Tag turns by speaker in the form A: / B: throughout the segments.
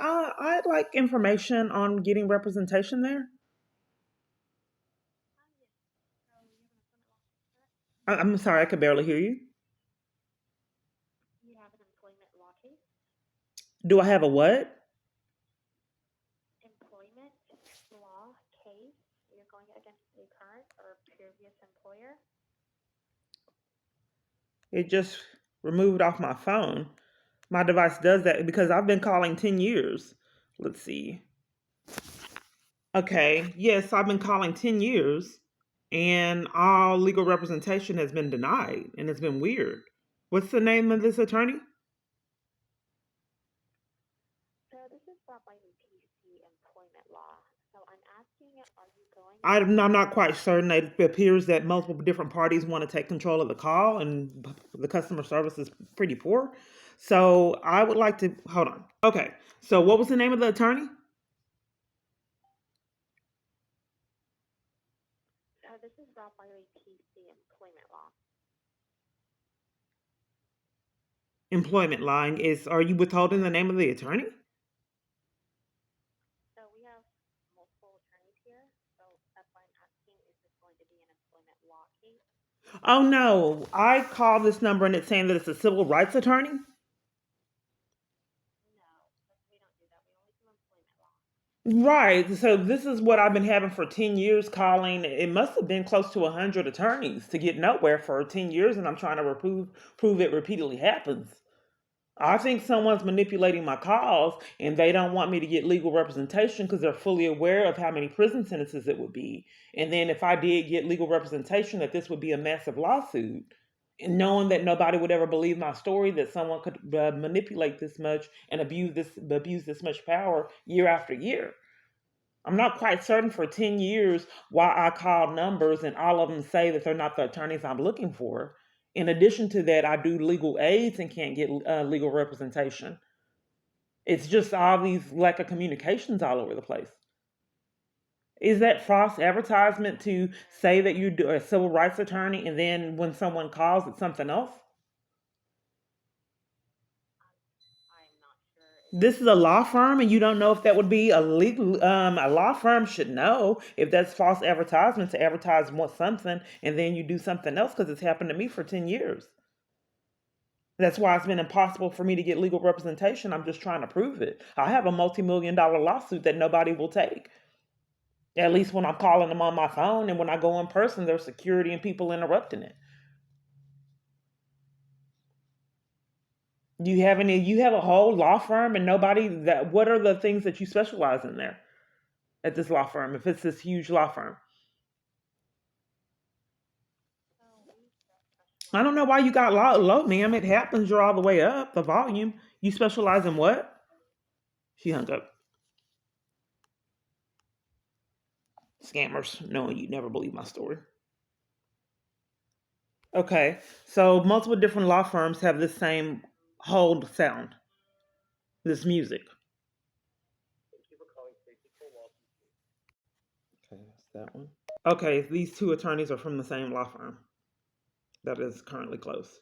A: I'd like information on getting representation there. I'm sorry, I could barely hear you.
B: You have an employment law case?
A: Do I have a what?
B: Employment law case? You're going against a current or previous employer?
A: It just removed off my phone. My device does that because I've been calling 10 years. Let's see. Okay, yes, I've been calling 10 years and all legal representation has been denied and it's been weird. What's the name of this attorney?
B: So this is brought by the PC employment law. So I'm asking, are you going
A: I'm not quite certain. It appears that multiple different parties want to take control of the call, and the customer service is pretty poor. So I would like to hold on. Okay. So what was the name of the attorney?
B: this is brought by the PC employment law.
A: Employment line is. Are you withholding the name of the attorney?
B: So we have multiple attorneys here. So that's why I'm asking, is this going to be an employment law case?
A: Oh no! I called this number and it's saying that it's a civil rights attorney.
B: No, we don't do that. We only do employment law.
A: Right. So this is what I've been having for 10 years calling. It must have been close to 100 attorneys to get nowhere for 10 years, and I'm trying to prove it repeatedly happens. I think someone's manipulating my calls and they don't want me to get legal representation because they're fully aware of how many prison sentences it would be. And then if I did get legal representation, that this would be a massive lawsuit. And knowing that nobody would ever believe my story, that someone could manipulate this much and abuse this much power year after year. I'm not quite certain for 10 years why I call numbers and all of them say that they're not the attorneys I'm looking for. In addition to that, I do legal aids and can't get legal representation. It's just all these lack of communications all over the place. Is that false advertisement to say that you're a civil rights attorney and then when someone calls, it's something else?
B: I'm not sure.
A: This is a law firm, and you don't know if that would be a legal. A law firm should know if that's false advertisement to advertise something, and then you do something else because it's happened to me for 10 years. That's why it's been impossible for me to get legal representation. I'm just trying to prove it. I have a multi-million-dollar lawsuit that nobody will take. At least when I'm calling them on my phone, and when I go in person, there's security and people interrupting it. Do you have any? You have a whole law firm, and nobody. That what are the things that you specialize in there at this law firm? If it's this huge law firm.
B: So we
A: I don't know why you got low, ma'am. It happens. You're all the way up. The volume. You specialize in what? She hung up. Scammers. No, you never believe my story. Okay. So multiple different law firms have this same hold sound. This music. Okay, that's that one. Okay, these two attorneys are from the same law firm that is currently closed.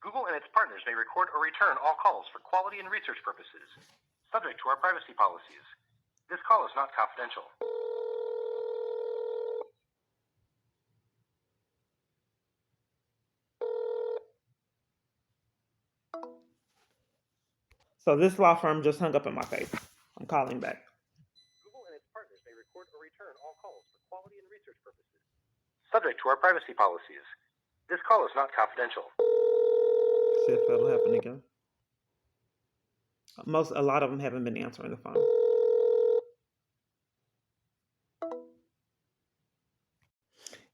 C: Google and its partners may record or return all calls for quality and research purposes, subject to our privacy policies. This call is not confidential.
A: So this law firm just hung up in my face. I'm calling back.
C: Google and its partners may record or return all calls for quality and research purposes, subject to our privacy policies. This call is not confidential.
A: See if that'll happen again. A lot of them haven't been answering the phone.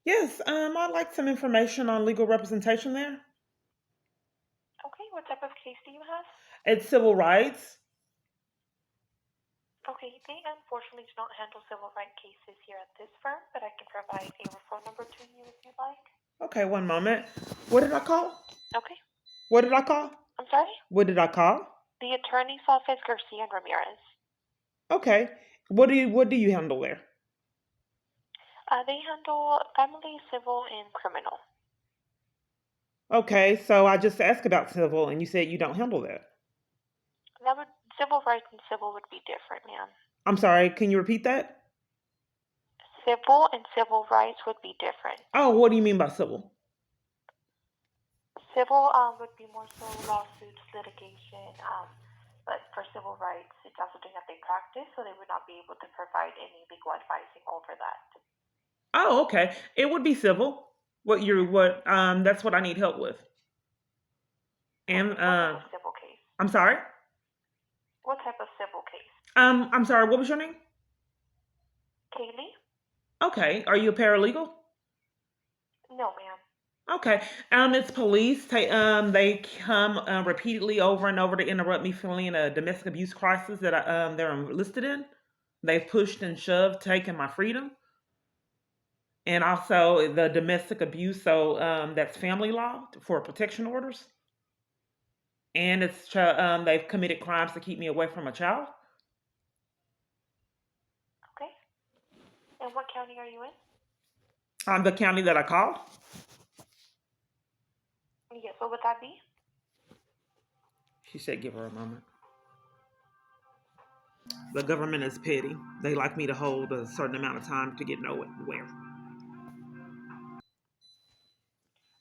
A: Yes, I'd like some information on legal representation there.
B: Okay, what type of case do you have?
A: It's civil rights.
B: Okay, they unfortunately do not handle civil rights cases here at this firm, but I can provide a referral number to you if you'd like.
A: Okay, one moment. What did I call?
B: Okay.
A: What did I call?
B: I'm sorry?
A: What did I call?
B: The attorney's office, Garcia and Ramirez.
A: Okay. What do you handle there?
B: They handle family, civil, and criminal.
A: Okay, so I just asked about civil, and you said you don't handle that.
B: Civil rights and civil would be different, ma'am.
A: I'm sorry. Can you repeat that?
B: Civil and civil rights would be different.
A: Oh, what do you mean by civil?
B: Civil would be more so lawsuits, litigation, but for civil rights, it's not something that they practice, so they would not be able to provide any legal advising over that.
A: Oh, okay. It would be civil. That's what I need help with. And
B: What type of civil case?
A: I'm sorry?
B: What type of civil case?
A: I'm sorry, what was your name?
B: Kaylee?
A: Okay. Are you a paralegal?
B: No, ma'am.
A: Okay. It's police. They come repeatedly over and over to interrupt me feeling a domestic abuse crisis that they're enlisted in. They've pushed and shoved, taken my freedom, and also the domestic abuse. So that's family law for protection orders, and they've committed crimes to keep me away from a child.
B: Okay. And what county are you in?
A: The county that I called.
B: Yes. What would that be?
A: She said, "Give her a moment." The government is petty. They like me to hold a certain amount of time to get nowhere.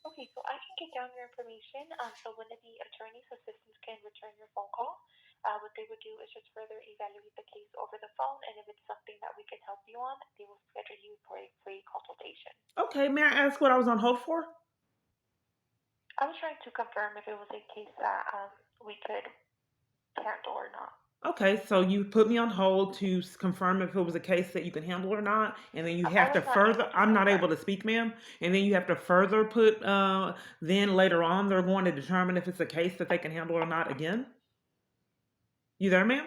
B: Okay, so I can get down your information. So one of the attorney's assistants can return your phone call. What they would do is just further evaluate the case over the phone, and if it's something that we can help you on, they will schedule you for a free consultation.
A: Okay, may I ask what I was on hold for?
B: I was trying to confirm if it was a case that we could handle or not.
A: Okay, so you put me on hold to confirm if it was a case that you can handle or not, and then you have to further. I'm not able to speak, ma'am, and then you have to further put. Then later on, they're going to determine if it's a case that they can handle or not again. You there, ma'am?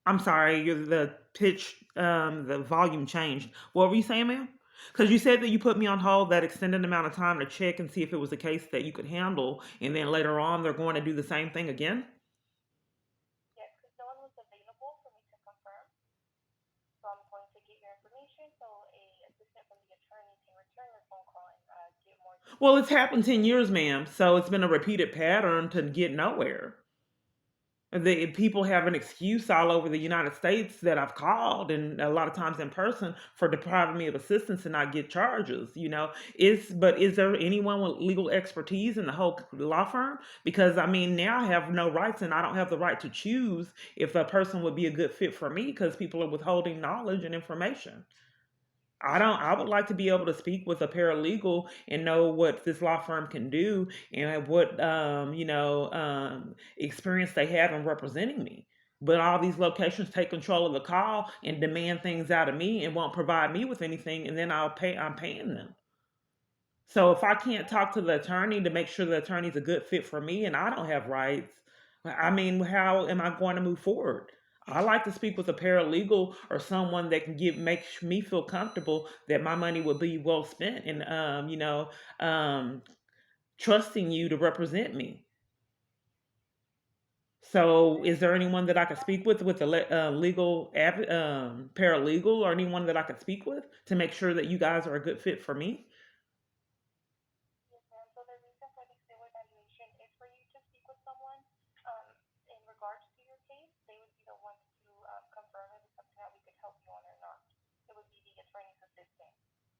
A: I'm sorry, the pitch, the volume changed. What were you saying, ma'am? Because you said that you put me on hold that extended amount of time to check and see if it was a case that you could handle, and then later on they're going to do the same thing again?
B: Yes, because no one was available for me to confirm. So I'm going to get your information so a assistant from the attorney can return your phone call and get more details.
A: Well, it's happened 10 years, ma'am, so it's been a repeated pattern to get nowhere. People have an excuse all over the United States that I've called, and a lot of times in person, for depriving me of assistance and not get charges. But is there anyone with legal expertise in the whole law firm? Because I mean, now I have no rights, and I don't have the right to choose if a person would be a good fit for me because people are withholding knowledge and information. I would like to be able to speak with a paralegal and know what this law firm can do and what experience they have in representing me. But all these locations take control of the call and demand things out of me and won't provide me with anything, and then I'm paying them. So if I can't talk to the attorney to make sure the attorney's a good fit for me and I don't have rights, I mean, how am I going to move forward? I like to speak with a paralegal or someone that can make me feel comfortable that my money will be well spent and trusting you to represent me. So, is there anyone that I could speak with a legal paralegal, or anyone that I could speak with to make sure that you guys are a good fit for me?
B: so the reason for the skill evaluation is for you to speak with someone in regards to your case. They would be the ones to confirm if it's something that we could help you on or not. It would be the attorney's assistant.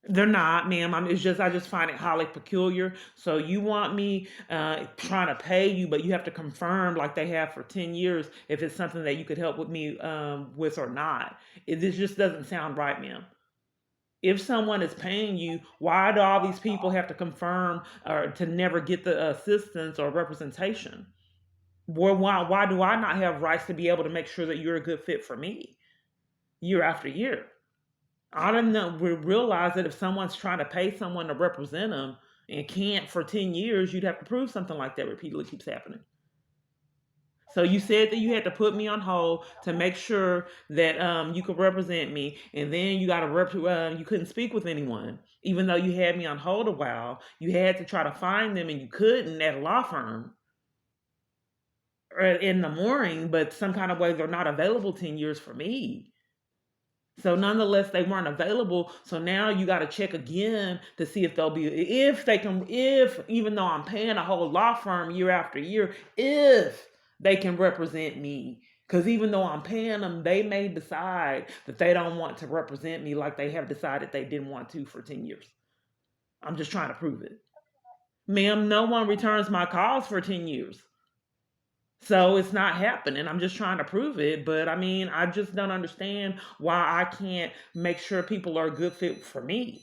A: They're not, ma'am. It's just I just find it highly peculiar. So you want me trying to pay you, but you have to confirm, like they have for 10 years, if it's something that you could help with me with or not. This just doesn't sound right, ma'am. If someone is paying you, why do all these people have to confirm or to never get the assistance or representation? Why do I not have rights to be able to make sure that you're a good fit for me year after year? I don't know. We realize that if someone's trying to pay someone to represent them and can't for 10 years, you'd have to prove something like that repeatedly keeps happening. So you said that you had to put me on hold to make sure that you could represent me, and then you got to you couldn't speak with anyone, even though you had me on hold a while. You had to try to find them, and you couldn't at a law firm or in the morning. But some kind of way they're not available 10 years for me. So nonetheless, they weren't available. So now you got to check again to see if they'll be, if they can, if even though I'm paying a whole law firm year after year, if they can represent me. Because even though I'm paying them, they may decide that they don't want to represent me like they have decided they didn't want to for 10 years. I'm just trying to prove it. Ma'am, no one returns my calls for 10 years. So it's not happening. I'm just trying to prove it. But I mean, I just don't understand why I can't make sure people are a good fit for me.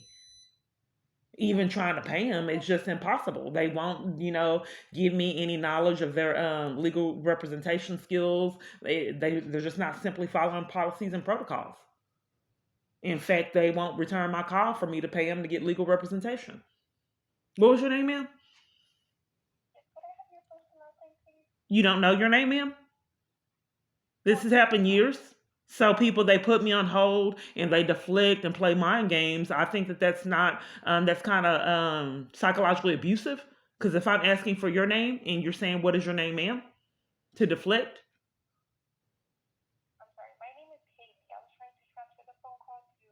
A: Even trying to pay them, it's just impossible. They won't, give me any knowledge of their legal representation skills. They're just not simply following policies and protocols. In fact, they won't return my call for me to pay them to get legal representation. What was your name, ma'am? You don't know your name, ma'am? This has happened years. So people, they put me on hold and they deflect and play mind games. I think that that's not, that's kind of psychologically abusive. Because if I'm asking for your name and you're saying, what is your name, ma'am? To deflect.
B: I'm sorry, my name is Katie. I was trying to transfer the phone call to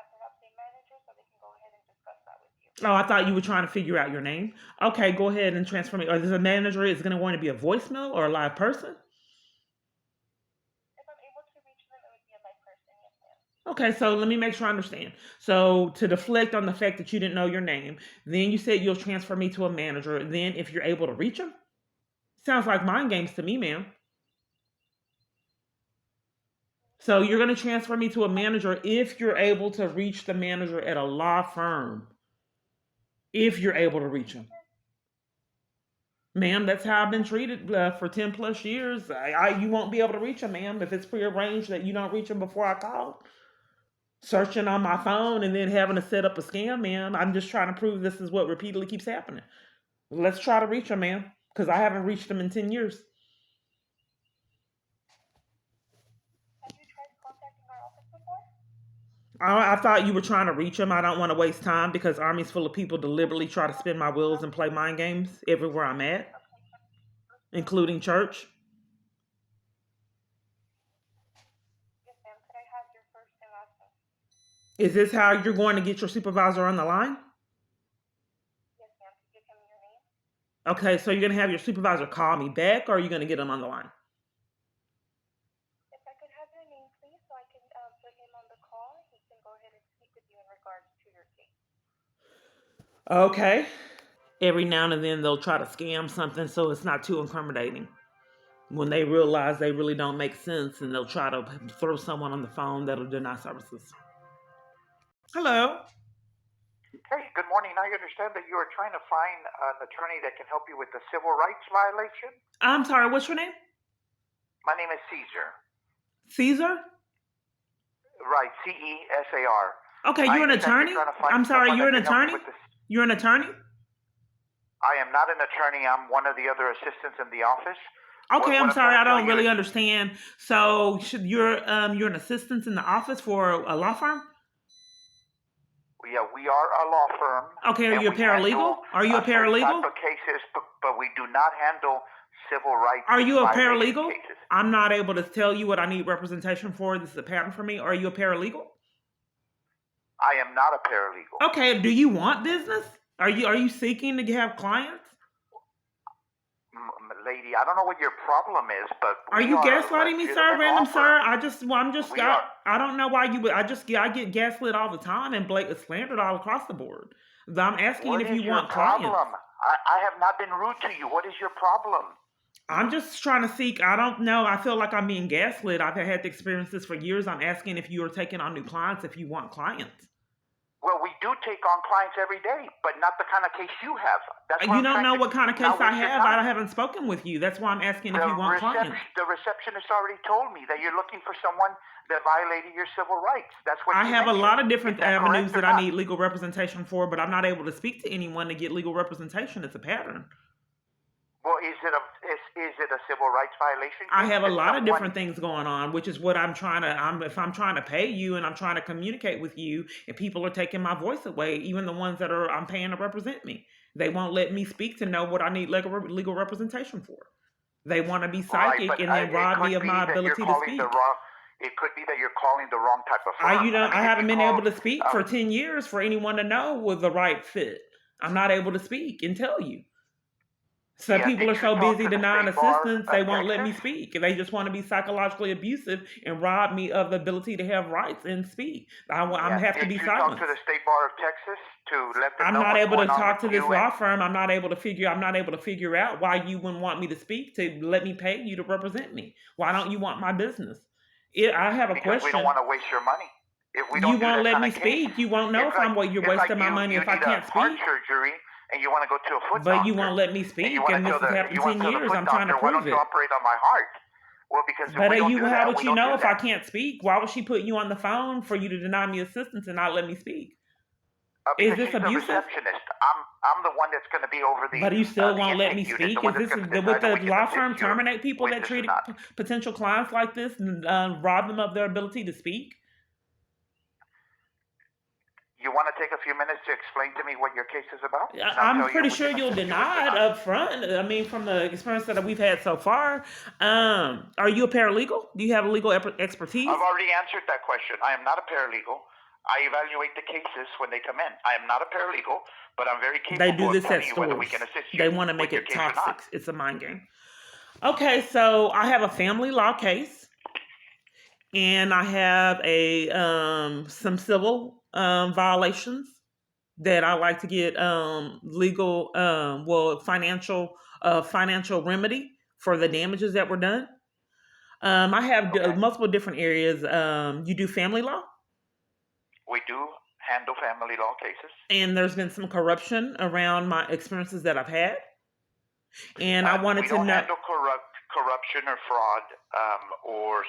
B: perhaps a manager so they can go ahead and discuss that with you.
A: Oh, I thought you were trying to figure out your name. Okay, go ahead and transfer me. Or is a manager, is it going to be a voicemail or a live person? Okay, so let me make sure I understand. So to deflect on the fact that you didn't know your name, then you said you'll transfer me to a manager. Then if you're able to reach him, sounds like mind games to me, ma'am. So you're going to transfer me to a manager if you're able to reach the manager at a law firm. If you're able to reach him. Ma'am, that's how I've been treated for 10 plus years. You won't be able to reach him, ma'am, if it's prearranged that you don't reach him before I call. Searching on my phone and then having to set up a scam, ma'am. I'm just trying to prove this is what repeatedly keeps happening. Let's try to reach him, ma'am, because I haven't reached him in 10 years.
B: Have you tried contacting our office before?
A: I thought you were trying to reach him. I don't want to waste time because Army's full of people deliberately try to spin my wheels and play mind games everywhere I'm at, including church.
B: Yes, ma'am. Could I have your first and last name?
A: Is this how you're going to get your supervisor on the line?
B: Yes, ma'am. Give him your name.
A: Okay, so you're going to have your supervisor call me back, or are you going to get him on the line?
B: If I could have your name, please, so I can put him on the call. He can go ahead and speak with you in regards to your case.
A: Okay. Every now and then they'll try to scam something so it's not too incriminating. When they realize they really don't make sense, and they'll try to throw someone on the phone that'll deny services. Hello.
D: Hey, good morning. I understand that you are trying to find an attorney that can help you with the civil rights violation.
A: I'm sorry, what's your name?
D: My name is Caesar.
A: Caesar?
D: Right, Cesar.
A: Okay, you're an attorney? I'm sorry, you're an attorney? You're an attorney?
D: I am not an attorney. I'm one of the other assistants in the office.
A: Okay, I'm sorry, I don't really understand. So you're an assistant in the office for a law firm?
D: Yeah, we are a law firm.
A: Okay, are you a paralegal? Are you a paralegal?
D: Type of cases, but we do not handle civil rights.
A: Are you a paralegal?
D: Cases.
A: I'm not able to tell you what I need representation for. This is a pattern for me. Are you a paralegal?
D: I am not a paralegal.
A: Okay, do you want business? Are you seeking to have clients?
D: Lady, I don't know what your problem is, but
A: Are
D: we
A: you
D: are a
A: gaslighting me, sir?
D: legitimate
A: Random,
D: offer.
A: sir.
D: We are.
A: I don't know why you would. I get gaslit all the time and blatant slandered all across the board. I'm asking
D: What
A: if
D: is
A: you
D: your
A: want clients.
D: problem? I have not been rude to you. What is your problem?
A: I'm just trying to seek. I don't know. I feel like I'm being gaslit. I've had to experience this for years. I'm asking if you are taking on new clients, if you want clients.
D: Well, we do take on clients every day, but not the kind of case you have. That's what
A: You
D: I'm
A: don't
D: trying
A: know
D: to
A: what kind of
D: not
A: case I
D: waste your
A: have.
D: time.
A: I haven't spoken with you. That's why I'm asking if you want clients.
D: The receptionist already told me that you're looking for someone that violated your civil rights. That's what
A: I
D: she
A: have a
D: mentioned.
A: lot of different
D: Is that
A: avenues
D: correct or
A: that I
D: not?
A: need legal representation for, but I'm not able to speak to anyone to get legal representation. It's a pattern.
D: Well, is it a civil rights violation case?
A: I have a
D: Did
A: lot of
D: someone-
A: different things going on, which is what I'm trying to. If I'm trying to pay you and I'm trying to communicate with you, and people are taking my voice away, even the ones that I'm paying to represent me, they won't let me speak to know what I need legal representation for. They want to be psychic
D: but
A: and then rob me of my ability to speak.
D: It could be that you're calling the wrong type of firm.
A: I haven't been able to speak for
D: uh,
A: 10 years for anyone to know was the right fit. I'm not able to speak and tell you. Some people are so busy denying assistance, they won't let me speak. They just want to be psychologically abusive and rob me of the ability to have rights and speak. I have to be
D: Did you
A: silenced.
D: talk to the State Bar of Texas to let them
A: I'm
D: know
A: not
D: what's
A: able to
D: going on
A: talk to
D: with
A: this
D: you
A: law firm. I'm not able to figure out why you wouldn't want me to speak to let me pay you to represent me. Why don't you want my business? I have a
D: Because
A: question.
D: we don't want to waste your money. If we
A: You
D: don't do
A: won't
D: that
A: let
D: kind
A: me
D: of case,
A: speak. You won't know
D: it's
A: if you're
D: it's
A: wasting my money
D: you
A: if I
D: need
A: can't
D: a heart
A: speak.
D: surgery and you want to go to a foot
A: But
D: doctor.
A: you won't let me speak, and this has happened
D: you want
A: 10
D: to tell the
A: years.
D: foot
A: I'm trying to
D: doctor, why
A: prove
D: don't you
A: it.
D: operate on my heart? Well, because if
A: But
D: we don't do
A: how
D: that,
A: would
D: we
A: you
D: don't
A: know
D: do
A: if I
D: that.
A: can't speak? Why would she put you on the phone for you to deny me assistance and not let me speak?
D: Because
A: Is this
D: she's the
A: abusive?
D: receptionist. I'm the one that's going to be over the.
A: But you still
D: the
A: won't let me
D: intake unit,
A: speak?
D: the one
A: Is this
D: that's gonna
A: would
D: decide
A: the
D: if we can
A: law
D: assist
A: firm
D: you
A: terminate people
D: with
A: that
D: this or
A: treat
D: not.
A: potential clients like this and rob them of their ability to speak?
D: You want to take a few minutes to explain to me what your case is about?
A: I'm pretty sure you'll deny it up front. I mean, from the experience that we've had so far. Are you a paralegal? Do you have legal expertise?
D: I've already answered that question. I am not a paralegal. I evaluate the cases when they come in. I am not a paralegal, but I'm very capable
A: They do this
D: of telling
A: at
D: you whether we
A: stores.
D: can assist you.
A: They want to make
D: with your
A: it
D: case or
A: toxic.
D: not.
A: It's a mind game. Okay, so I have a family law case, and I have some civil violations that I like to get legal financial remedy for the damages that were done. I have multiple different areas. You do family law,
D: We do handle family law cases.
A: and there's been some corruption around my experiences that I've had, and I wanted to know.
D: We don't handle corruption or fraud or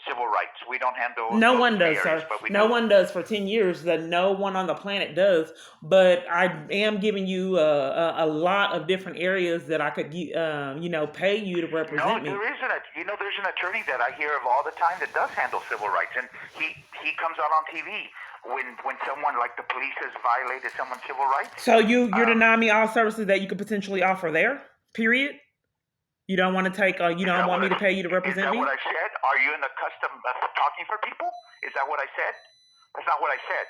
D: civil rights. We don't handle.
A: No
D: those
A: one does,
D: areas,
A: sir.
D: but we
A: No
D: do.
A: one does for 10 years. That no one on the planet does. But I am giving you a lot of different areas that I could, pay you to represent me.
D: No, there isn't. There's an attorney that I hear of all the time that does handle civil rights, and he comes out on TV when someone like the police has violated someone's civil rights.
A: So you're denying me all services that you could potentially offer there. Period. You don't want to take. You don't want me to pay you to represent me.
D: Is that what I said? Are you in the custom of talking for people? Is that what I said? That's not what I said.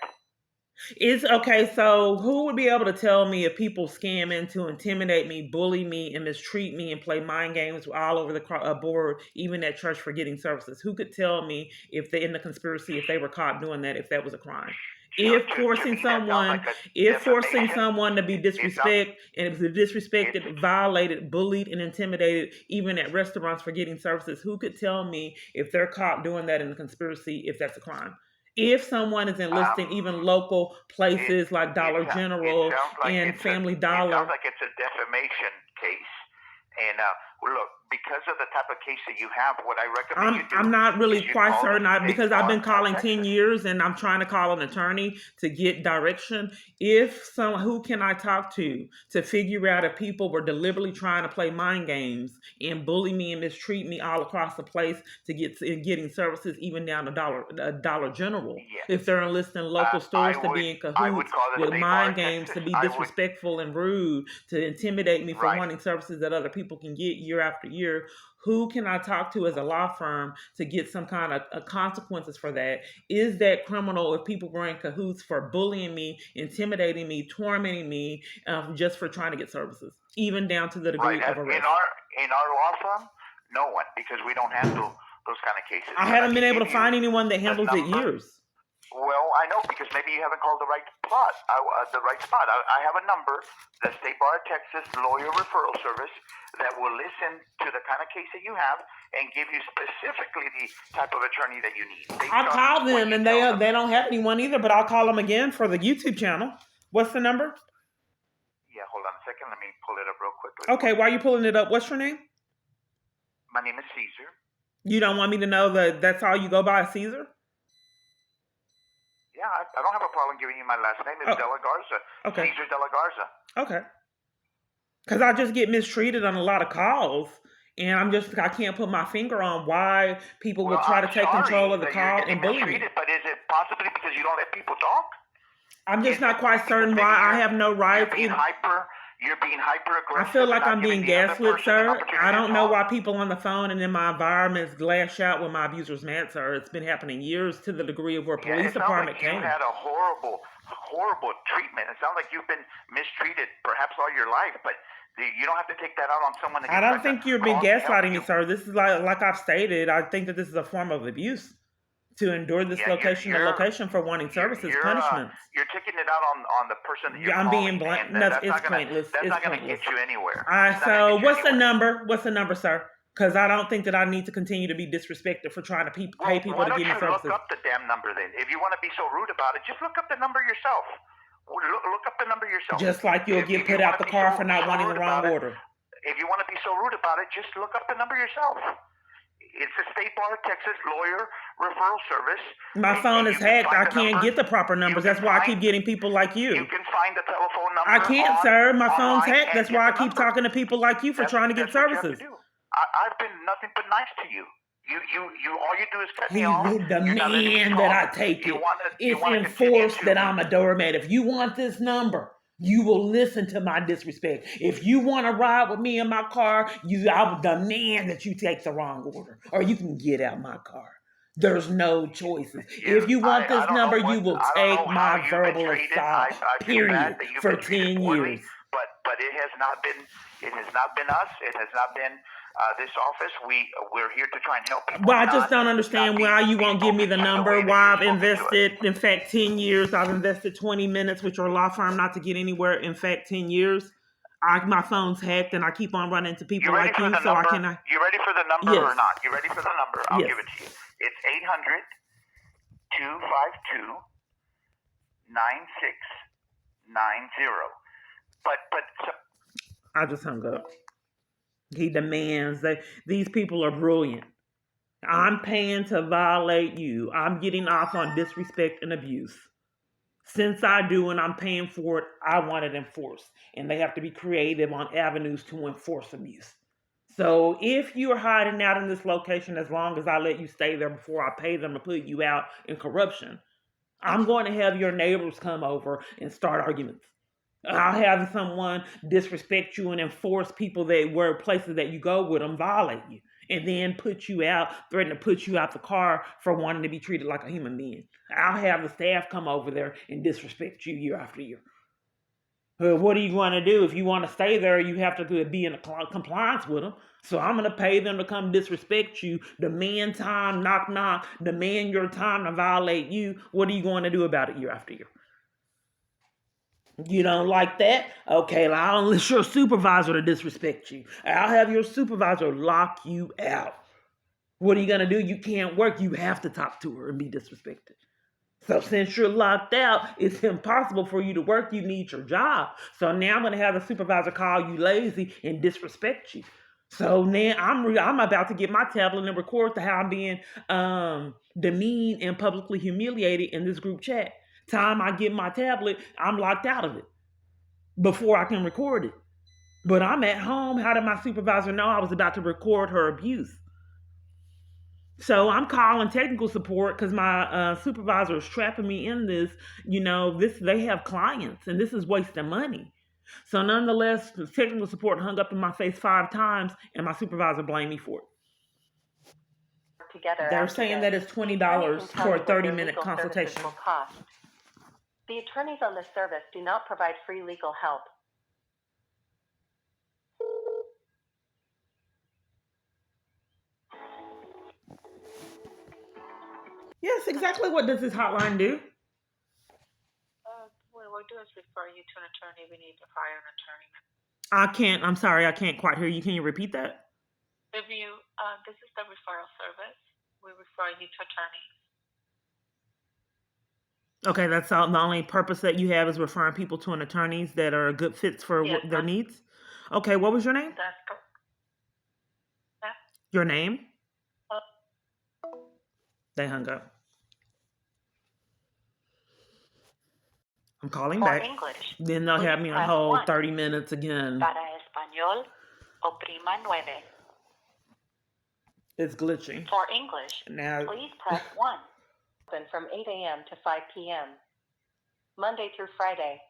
A: Is okay. So who would be able to tell me if people scam in to intimidate me, bully me, and mistreat me, and play mind games all over the board, even at church for getting services? Who could tell me if they in the conspiracy, if they were caught doing that, if that was a crime? If forcing someone to be disrespected, violated, bullied, and intimidated, even at restaurants for getting services, who could tell me if they're caught doing that in the conspiracy, if that's a crime? If someone is enlisting even local places like Dollar General and Family Dollar.
D: It sounds like it's a defamation case. And look, because of the type of case that you have, what I recommend you do.
A: I'm not really quite certain because I've been calling
D: Texas.
A: 10 years and I'm trying to call an attorney to get direction. Who can I talk to figure out if people were deliberately trying to play mind games and bully me and mistreat me all across the place to getting services, even down to Dollar General.
D: Yes.
A: If they're enlisting local stores to be in cahoots with mind games, to be disrespectful and rude, to intimidate me for wanting services that other people can get, year after year. Who can I talk to as a law firm to get some kind of consequences for that? Is that criminal if people were in cahoots for bullying me, intimidating me, tormenting me, just for trying to get services, even down to the
D: Right.
A: degree of arrest?
D: In our law firm, no one, because we don't handle those kind of cases.
A: I haven't been able to find anyone that handles it years.
D: Well, I know, because maybe you haven't called the right spot. I have a number, the State Bar of Texas Lawyer Referral Service, that will listen to the kind of case that you have and give you specifically the type of attorney that you need.
A: I call them and they don't have anyone either, but I'll call them again for the YouTube channel. What's the number?
D: Yeah, hold on a second. Let me pull it up real quickly.
A: Okay, while you're pulling it up, what's your name?
D: My name is Caesar.
A: You don't want me to know that that's all you go by, Caesar?
D: Yeah, I don't have a problem giving you my last name. It's De La Garza.
A: Okay.
D: Caesar De La Garza.
A: Okay. Because I just get mistreated on a lot of calls, and I can't put my finger on why people will try to take control of the call and bully me.
D: But is it possibly because you don't let people talk?
A: I'm just not quite certain why I have no rights.
D: You're being hyper aggressive.
A: I feel like I'm being gaslit, sir. I don't know why people on the phone and in my environments lash out when my abuser's mad, sir. It's been happening years to the degree of where police department came.
D: You had a horrible treatment. It sounds like you've been mistreated perhaps all your life, but you don't have to take that out on someone.
A: I don't think you've been gaslighting me, sir. This is like I've stated. I think that this is a form of abuse. To endure this location to location for wanting services, punishments.
D: You're taking it out on the person that you're
A: I'm
D: calling,
A: being blunt. It's pointless.
D: That's not going to get you anywhere.
A: All right, so what's the number? What's the number, sir? Because I don't think that I need to continue to be disrespected for trying to pay people to give me services.
D: Why don't you look up the damn number then? If you want to be so rude about it, just look up the number yourself. Look up the number yourself.
A: Just like you'll get put out the car for not wanting the wrong order.
D: If you want to be so rude about it, just look up the number yourself. It's the State Bar of Texas Lawyer Referral Service.
A: My phone is hacked. I can't get the proper numbers. That's why I keep getting people like you.
D: You can find the telephone number.
A: I can't, sir. My phone's hacked. That's why I keep talking to people like you for trying to get services.
D: I've been nothing but nice to you. All you do is cut me off.
A: He's the man that I take it. It's enforced that I'm a doormat. If you want this number, you will listen to my disrespect. If you want to ride with me in my car, I will demand that you take the wrong order, or you can get out my car. There's no choices. If you want this number, you will take my verbal assault. Period. For 10 years.
D: But it has not been. It has not been us. It has not been this office. We're here to try and help people.
A: Well, I just don't understand why you won't give me the number. Why I've invested, in fact, 10 years. I've invested 20 minutes with your law firm not to get anywhere. In fact, 10 years. My phone's hacked and I keep on running into people like you, so I cannot.
D: You ready for the number
A: Yes.
D: or not? You ready for the number? I'll
A: Yes.
D: give it to you. It's 800-252-9690. But
A: I just hung up. He demands that these people are brilliant. I'm paying to violate you. I'm getting off on disrespect and abuse. Since I do and I'm paying for it, I want it enforced. And they have to be creative on avenues to enforce abuse. So if you're hiding out in this location, as long as I let you stay there before I pay them to put you out in corruption, I'm going to have your neighbors come over and start arguments. I'll have someone disrespect you and enforce people that were places that you go with them violate you. And then put you out, threaten to put you out the car for wanting to be treated like a human being. I'll have the staff come over there and disrespect you year after year. What are you going to do? If you want to stay there, you have to be in compliance with them. So I'm going to pay them to come disrespect you, demand time, knock, knock, demand your time to violate you. What are you going to do about it year after year? You don't like that? Okay, well, I'll enlist your supervisor to disrespect you. I'll have your supervisor lock you out. What are you going to do? You can't work. You have to talk to her and be disrespected. So since you're locked out, it's impossible for you to work. You need your job. So now I'm going to have the supervisor call you lazy and disrespect you. So now I'm about to get my tablet and record how I'm being demeaned and publicly humiliated in this group chat. Time I get my tablet, I'm locked out of it before I can record it. But I'm at home. How did my supervisor know I was about to record her abuse? So I'm calling technical support because my supervisor is trapping me in this. They have clients and this is wasting money. So nonetheless, the technical support hung up in my face 5 times, and my supervisor blamed me for it.
B: Together
A: They're
B: after
A: saying
B: this,
A: that it's
B: the attorney
A: $20
B: can tell
A: for
B: you
A: a
B: what their
A: 30-minute
B: legal services
A: consultation.
B: will cost. The attorneys on this service do not provide free legal help.
A: Yes, exactly. What does this hotline do?
B: What we do is refer you to an attorney. We need to hire an attorney.
A: I'm sorry, I can't quite hear you. Can you repeat that?
B: If you, this is the referral service. We refer you to attorneys.
A: Okay, that's all. The only purpose that you have is referring people to an attorneys that are good fits for
B: Yes,
A: their needs. Okay, what was your name?
B: That's correct. Yeah.
A: Your name? They hung up. I'm calling back.
B: English,
A: Then they'll have me on hold 30 minutes again.
B: Para español, oprima 9.
A: It's glitching.
B: For English,
A: Now,
B: please press 1. Open from 8 a.m. to 5 p.m. Monday through Friday.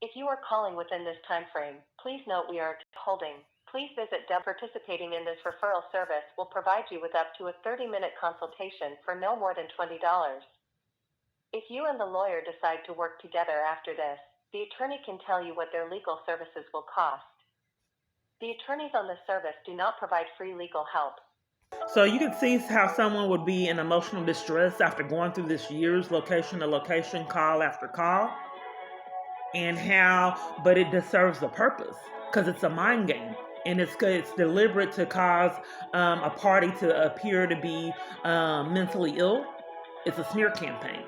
B: If you are calling within this time frame, please note we are holding. Please visit participating in this referral service will provide you with up to a 30-minute consultation for no more than $20. If you and the lawyer decide to work together after this, the attorney can tell you what their legal services will cost. The attorneys on this service do not provide free legal help.
A: So you can see how someone would be in emotional distress after going through this year's location to location, call after call, and but it just serves the purpose because it's a mind game. And it's deliberate to cause a party to appear to be mentally ill. It's a smear campaign.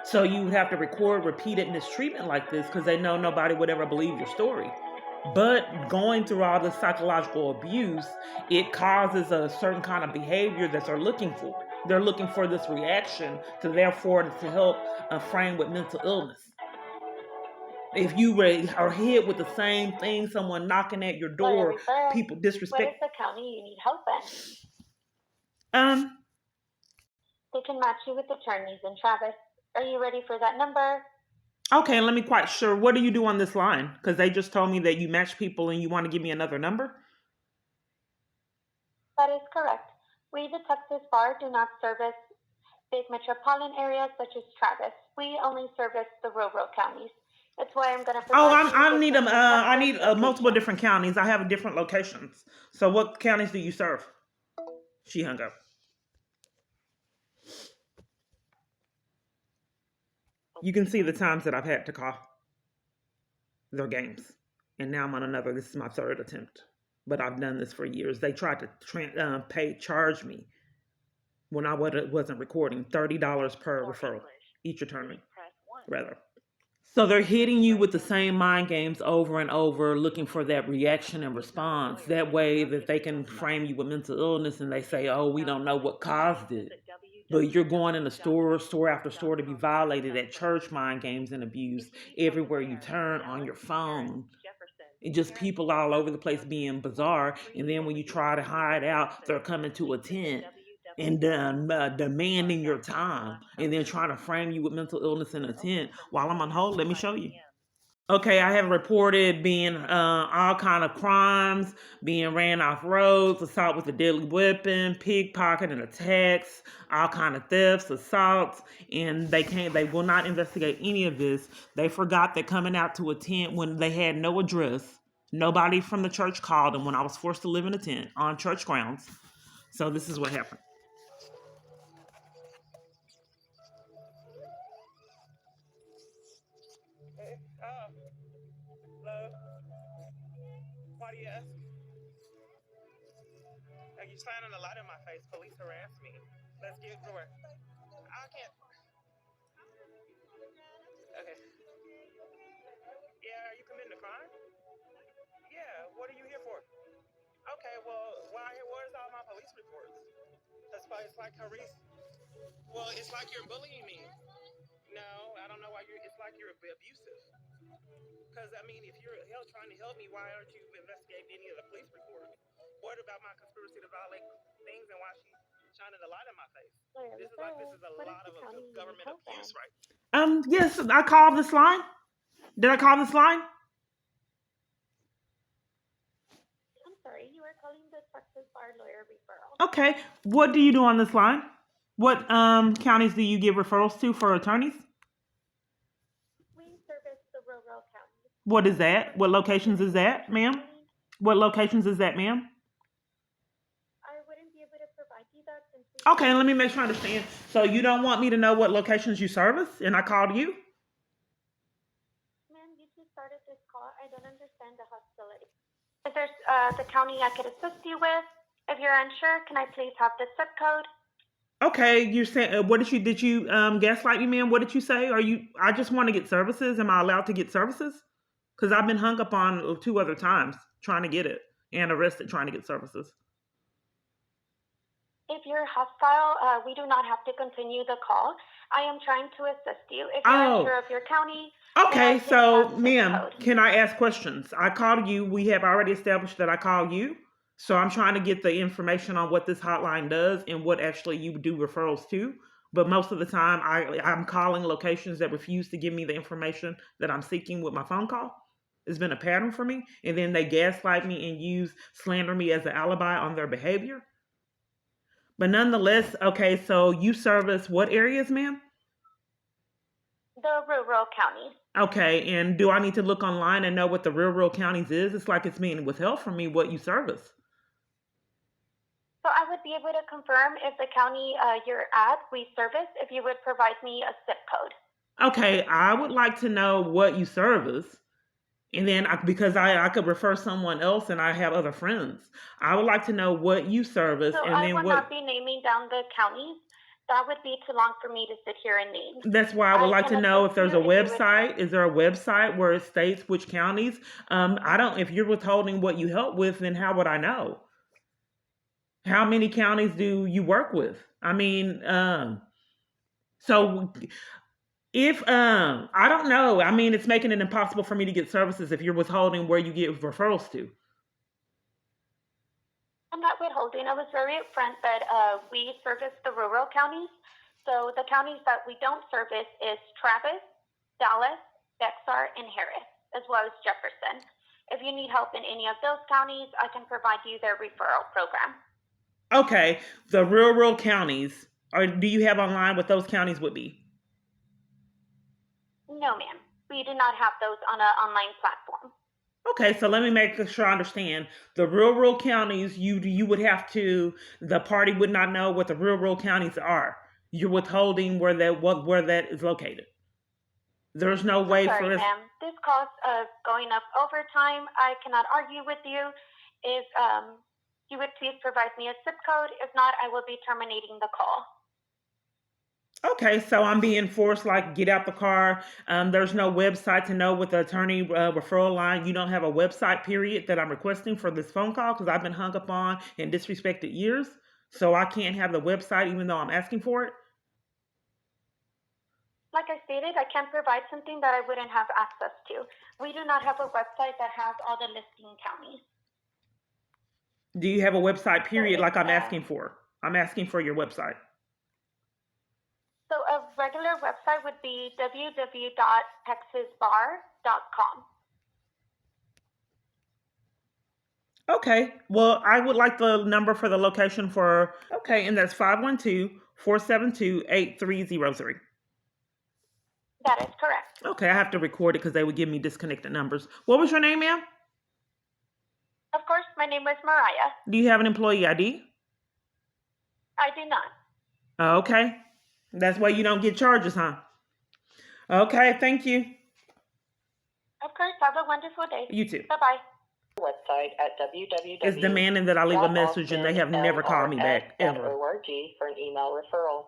A: So you would have to record repeated mistreatment like this because they know nobody would ever believe your story. But going through all this psychological abuse, it causes a certain kind of behavior that they're looking for. They're looking for this reaction to help frame with mental illness. If you are hit with the same thing, someone knocking at your door, people disrespect.
B: What is the county you need help in? They can match you with attorneys in Travis. Are you ready for that number?
A: Okay, let me quite sure. What do you do on this line? Because they just told me that you match people and you want to give me another number.
B: That is correct. We, the Texas Bar, do not service big metropolitan areas such as Travis. We only service the rural counties. That's why I'm going to.
A: I need multiple different counties. I have different locations. So what counties do you serve? She hung up. You can see the times that I've had to call. They're games. And now I'm on another. This is my 3rd attempt. But I've done this for years. They tried to charge me when I wasn't recording. $30 per referral. Each attorney, rather. So they're hitting you with the same mind games over and over, looking for that reaction and response. That way that they can frame you with mental illness and they say, oh, we don't know what caused it. But you're going in the store after store to be violated at church, mind games and abuse everywhere you turn on your phone. It's just people all over the place being bizarre. And then when you try to hide out, they're coming to a tent and demanding your time. And then trying to frame you with mental illness in a tent. While I'm on hold, let me show you. Okay, I have reported being all kind of crimes, being ran off roads, assault with a deadly weapon, pickpocket and attacks, all kind of thefts, assaults, and they will not investigate any of this. They forgot that coming out to a tent when they had no address. Nobody from the church called them when I was forced to live in a tent on church grounds. So this is what happened. Hello? Why do you ask? Like, you're shining a light in my face. Police harass me. Let's get to work. I can't. Okay. Yeah, are you committing a crime? Yeah, what are you here for? Okay, well, where's all my police reports? It's like Harris. Well, it's like you're bullying me. No, I don't know why it's like you're abusive. Because, I mean, if you're trying to help me, why aren't you investigating any of the police reports? What about my conspiracy to violate things and why she's shining a light in my face? This is a lot of government abuse, right? Yes, I called this line. Did I call this line?
B: sorry. You are calling the Texas Bar Lawyer Referral.
A: Okay. What do you do on this line? What counties do you give referrals to for attorneys?
B: We service the rural counties.
A: What is that? What locations is that, ma'am? What locations is that, ma'am?
B: I wouldn't be able to provide you that since we...
A: Okay, let me make sure I understand. So you don't want me to know what locations you service, and I called you?
B: Ma'am, you just started this call. I don't understand the hostility. Is there the county I could assist you with? If you're unsure, can I please have the zip code?
A: Okay, you said what did you gaslight me, ma'am? What did you say? I just want to get services. Am I allowed to get services? Because I've been hung up on 2 other times trying to get it and arrested trying to get services.
B: If you're hostile, we do not have to continue the call. I am trying to assist you. If you're unsure of your county,
A: okay, so ma'am, can I ask questions? I called you. We have already established that I called you. So I'm trying to get the information on what this hotline does and what actually you do referrals to. But most of the time, I'm calling locations that refuse to give me the information that I'm seeking with my phone call. It's been a pattern for me. And then they gaslight me and slander me as an alibi on their behavior. But nonetheless, okay, so you service what areas, ma'am?
B: The rural counties.
A: Okay, and do I need to look online and know what the rural counties is? It's like it's being withheld from me what you service.
B: So I would be able to confirm if the county you're at, we service, if you would provide me a zip code.
A: Okay, I would like to know what you service. And then because I could refer someone else and I have other friends. I would like to know what you service.
B: So
A: and
B: I
A: then
B: would not be naming down the counties. That would be too long for me to sit here and name.
A: That's why I would like to know if there's a website. Is there a website where it states which counties? If you're withholding what you help with, then how would I know? How many counties do you work with? I mean, so if I don't know. I mean, it's making it impossible for me to get services if you're withholding where you get referrals to.
B: I'm not withholding. I was very upfront that we service the rural counties. So the counties that we don't service is Travis, Dallas, Bexar, and Harris, as well as Jefferson. If you need help in any of those counties, I can provide you their referral program.
A: Okay, the rural counties. Or do you have online what those counties would be?
B: No, ma'am. We do not have those on an online platform.
A: Okay, so let me make sure I understand. The rural counties, you would have to. The party would not know what the rural counties are. You're withholding where that is located. There's no way
B: for
A: us.
B: Ma'am. This cost of going up overtime, I cannot argue with you. If you would please provide me a zip code. If not, I will be terminating the call.
A: Okay, so I'm being forced, like, get out the car. There's no website to know what the attorney referral line. You don't have a website, period, that I'm requesting for this phone call because I've been hung up on and disrespected years. So I can't have the website even though I'm asking for it.
B: Like I stated, I can't provide something that I wouldn't have access to. We do not have a website that has all the listing counties.
A: Do you have a website, period, like I'm asking for? I'm asking for your website.
B: So a regular website would be www.texasbar.com.
A: Okay. Well, I would like the number for the location for, okay, and that's 512-472-8303.
B: That is correct.
A: Okay, I have to record it because they would give me disconnected numbers. What was your name, ma'am?
B: Of course, my name is Mariah.
A: Do you have an employee ID?
B: I do not.
A: Okay. That's why you don't get charges, huh? Okay, thank you.
B: Of course, have a wonderful day.
A: You too.
B: Bye-bye.
E: Website at www.
A: It's demanding that I leave a message and they have never called me back, ever.
E: .org for an email referral.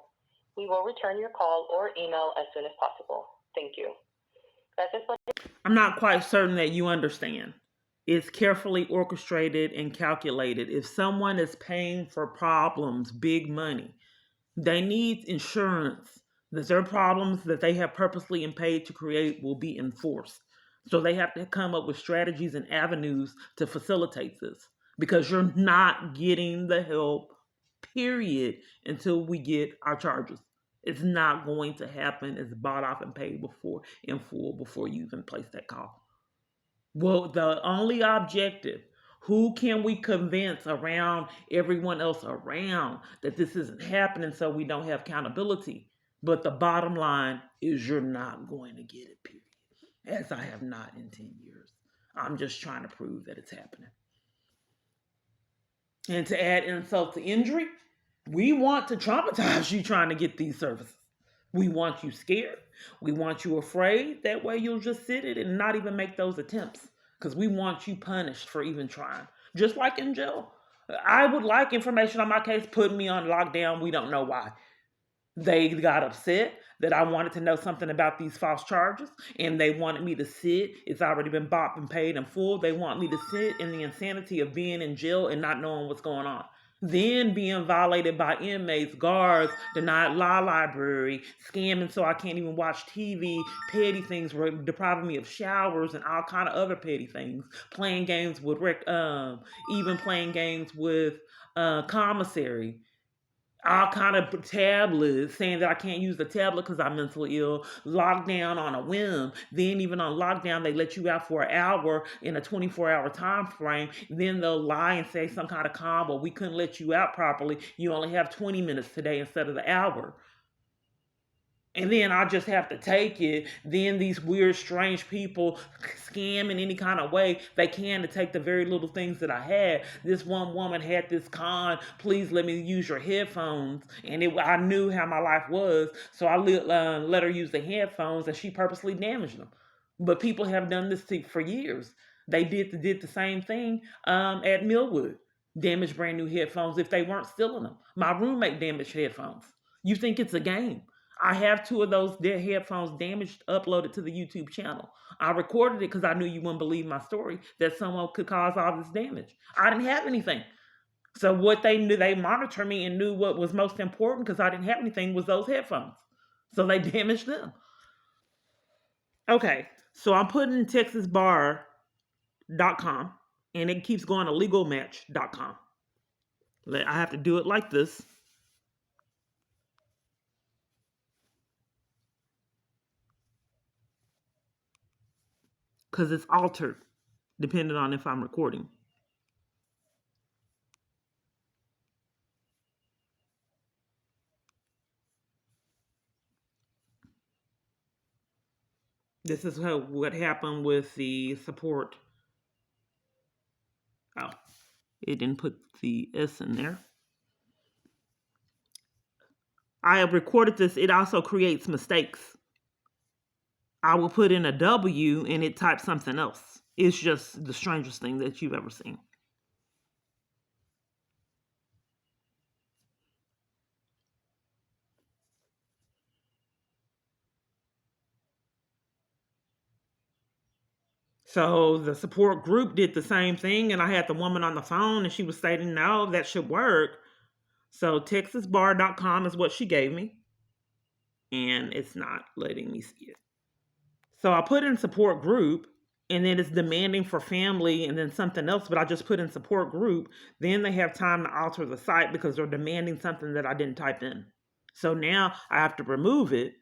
E: We will return your call or email as soon as possible. Thank you.
A: I'm not quite certain that you understand. It's carefully orchestrated and calculated. If someone is paying for problems, big money, they need insurance that their problems that they have purposely and paid to create will be enforced. So they have to come up with strategies and avenues to facilitate this because you're not getting the help, period, until we get our charges. It's not going to happen. It's bought off and paid in full before you even place that call. Well, the only objective Who can we convince around everyone else around that this isn't happening so we don't have accountability? But the bottom line is you're not going to get it, period. As I have not in 10 years. I'm just trying to prove that it's happening. And to add insult to injury, we want to traumatize you trying to get these services. We want you scared. We want you afraid. That way you'll just sit it and not even make those attempts. Because we want you punished for even trying. Just like in jail. I would like information on my case, putting me on lockdown. We don't know why. They got upset that I wanted to know something about these false charges, and they wanted me to sit. It's already been bought and paid in full. They want me to sit in the insanity of being in jail and not knowing what's going on. Then being violated by inmates, guards, denied law library, scamming so I can't even watch TV, petty things, depriving me of showers and all kind of other petty things. Playing games with, even playing games with commissary, all kind of tablets saying that I can't use the tablet because I'm mentally ill, lockdown on a whim. Then even on lockdown, they let you out for an hour in a 24-hour time frame. Then they'll lie and say some kind of combo. We couldn't let you out properly. You only have 20 minutes today instead of the hour. And then I just have to take it. Then these weird, strange people scam in any kind of way they can to take the very little things that I had. This one woman had this please let me use your headphones. And I knew how my life was. So I let her use the headphones, and she purposely damaged them. But people have done this for years. They did the same thing at Millwood. Damaged brand new headphones if they weren't stealing them. My roommate damaged headphones. You think it's a game? I have 2 of those headphones damaged, uploaded to the YouTube channel. I recorded it because I knew you wouldn't believe my story that someone could cause all this damage. I didn't have anything. So what they knew, they monitored me and knew what was most important because I didn't have anything was those headphones. So they damaged them. Okay, so I'm putting in texasbar.com and it keeps going to legalmatch.com. I have to do it like this. Because it's altered depending on if I'm recording. This is what happened with the support. Oh, it didn't put the S in there. I have recorded this. It also creates mistakes. I will put in a W and it types something else. It's just the strangest thing that you've ever seen. So the support group did the same thing, and I had the woman on the phone, and she was stating, no, that should work. So texasbar.com is what she gave me, and it's not letting me see it. So I put in support group, and then it's demanding for family and then something else, but I just put in support group. Then they have time to alter the site because they're demanding something that I didn't type in. So now I have to remove it.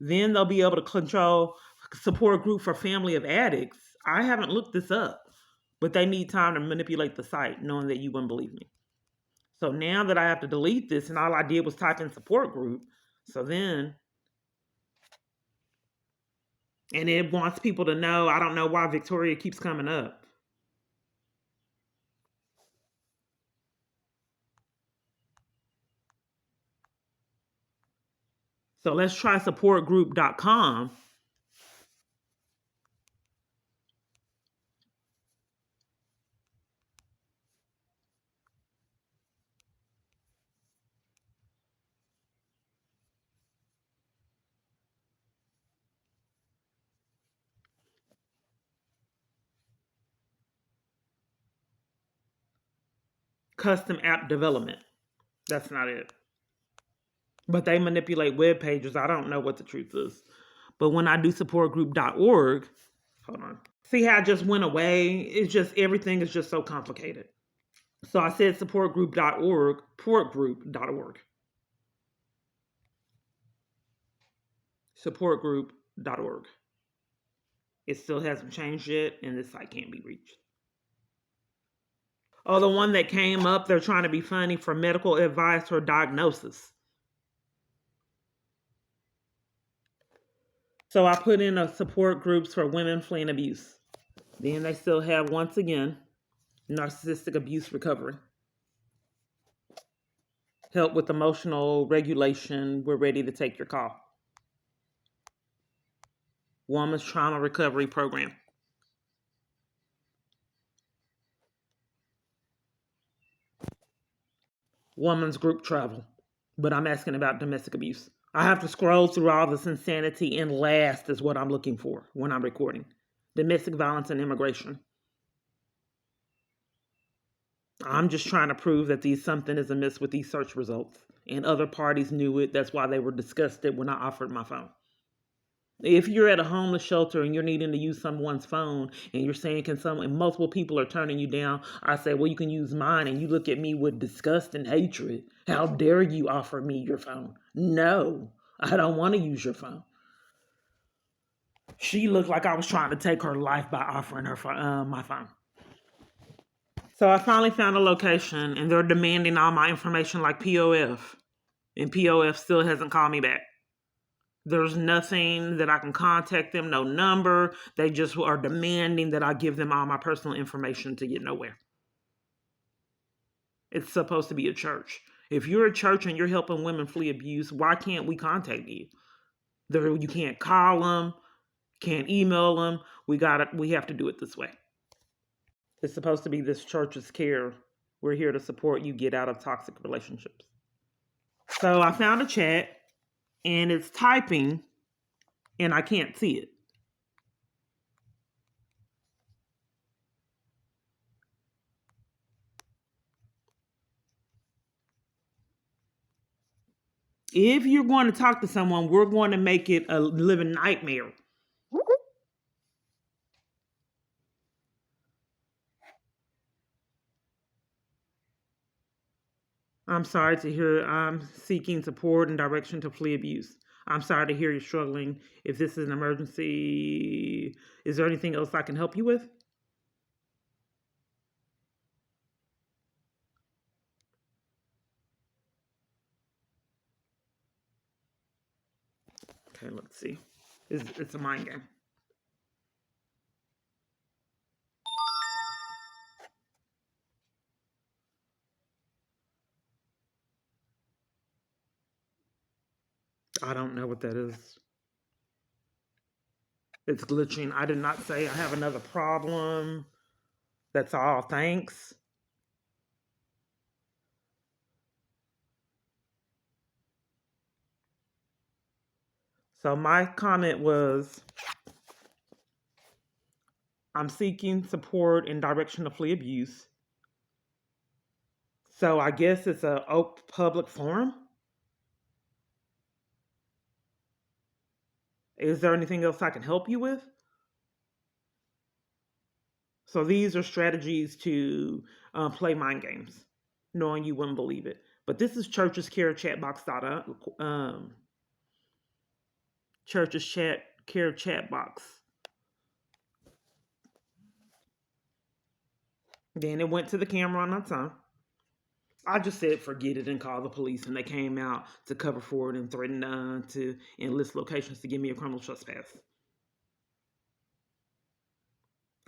A: Then they'll be able to control support group for family of addicts. I haven't looked this up, but they need time to manipulate the site, knowing that you wouldn't believe me. So now that I have to delete this, and all I did was type in support group, so then, and it wants people to know, I don't know why Victoria keeps coming up. So let's try supportgroup.com. Custom app development. That's not it. But they manipulate web pages. I don't know what the truth is. But when I do supportgroup.org, hold on. See how it just went away? It's just, everything is just so complicated. So I said supportgroup.org, supportgroup.org. Supportgroup.org. It still hasn't changed yet, and this site can't be reached. Oh, the one that came up, they're trying to be funny for medical advice or diagnosis. So I put in a support groups for women fleeing abuse. Then they still have, once again, narcissistic abuse recovery. Help with emotional regulation. We're ready to take your call. Woman's trauma recovery program. Woman's group travel. But I'm asking about domestic abuse. I have to scroll through all this insanity, and last is what I'm looking for when I'm recording. Domestic violence and immigration. I'm just trying to prove that something is amiss with these search results. And other parties knew it. That's why they were disgusted when I offered my phone. If you're at a homeless shelter and you're needing to use someone's phone and you're saying, can someone, and multiple people are turning you down, I say, well, you can use mine. And you look at me with disgust and hatred. How dare you offer me your phone? No, I don't want to use your phone. She looked like I was trying to take her life by offering her my phone. So I finally found a location, and they're demanding all my information like POF. And POF still hasn't called me back. There's nothing that I can contact them, no number. They just are demanding that I give them all my personal information to get nowhere. It's supposed to be a church. If you're a church and you're helping women flee abuse, why can't we contact you? You can't call them, can't email them. We have to do it this way. It's supposed to be this church's care. We're here to support you get out of toxic relationships. So I found a chat, and it's typing, and I can't see it. If you're going to talk to someone, we're going to make it a living nightmare. I'm sorry to hear I'm seeking support and direction to flee abuse. I'm sorry to hear you're struggling. If this is an emergency, is there anything else I can help you with? Okay, let's see. It's a mind game. I don't know what that is. It's glitching. I did not say I have another problem. That's all. Thanks. So my comment was, I'm seeking support and direction to flee abuse. So I guess it's a public forum. Is there anything else I can help you with? So these are strategies to play mind games, knowing you wouldn't believe it. But this is Church's Care Chatbox. Church's Care Chatbox. Then it went to the camera on my tongue. I just said forget it and call the police, and they came out to cover for it and threatened to enlist locations to give me a criminal trespass.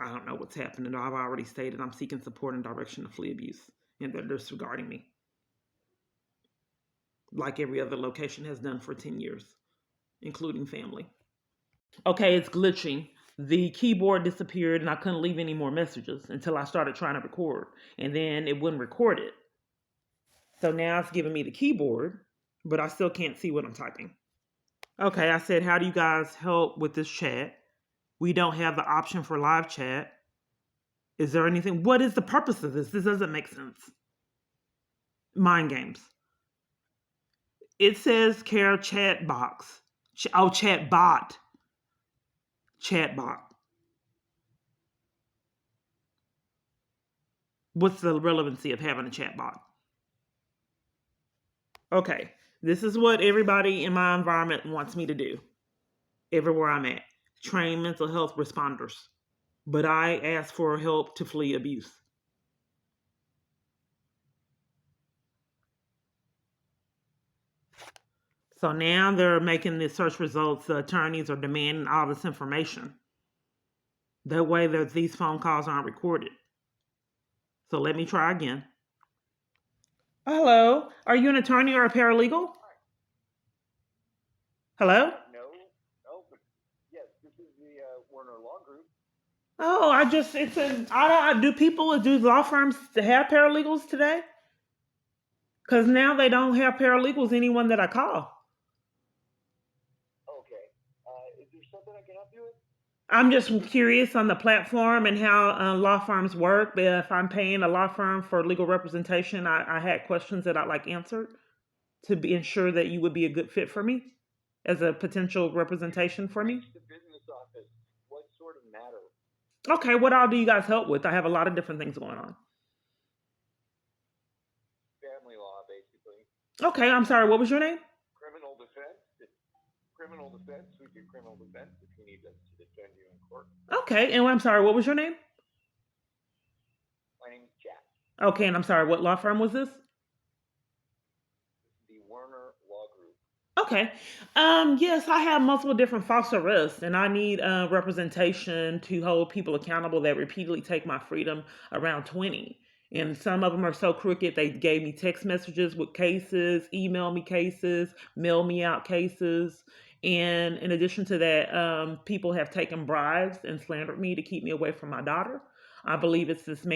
A: I don't know what's happening. I've already stated I'm seeking support and direction to flee abuse, and they're disregarding me, like every other location has done for 10 years, including family. Okay, it's glitching. The keyboard disappeared, and I couldn't leave any more messages until I started trying to record, and then it wouldn't record it. So now it's giving me the keyboard, but I still can't see what I'm typing. Okay, I said, how do you guys help with this chat? We don't have the option for live chat. Is there anything? What is the purpose of this? This doesn't make sense. Mind games. It says care chat box. Chat bot. Chat bot. What's the relevancy of having a chat bot? Okay, this is what everybody in my environment wants me to do. Everywhere I'm at. Train mental health responders. But I ask for help to flee abuse. So now they're making the search results, the attorneys are demanding all this information. That way that these phone calls aren't recorded. So let me try again. Hello, are you an attorney or a paralegal? Hello?
C: No, but yes, this is the Warner Law Group.
A: Oh, do law firms have paralegals today? Because now they don't have paralegals, anyone that I call.
C: Okay. Is there something I can help you with?
A: I'm just curious on the platform and how law firms work. But if I'm paying a law firm for legal representation, I had questions that I'd like answered to ensure that you would be a good fit for me as a potential representation for me.
C: The business office. What sort of matter?
A: Okay, what all do you guys help with? I have a lot of different things going on.
C: Family law, basically.
A: Okay, I'm sorry. What was your name?
C: Criminal defense. Criminal defense. We do criminal defense if you need us to defend you in court.
A: Okay, and I'm sorry. What was your name?
C: My name is Jack.
A: Okay, and I'm sorry. What law firm was this?
C: The Warner Law Group.
A: Okay. Yes, I have multiple different false arrests, and I need representation to hold people accountable that repeatedly take my freedom around 20. And some of them are so crooked, they gave me text messages with cases, email me cases, mail me out cases. And in addition to that, people have taken bribes and slandered me to keep me away from my daughter. I believe it's this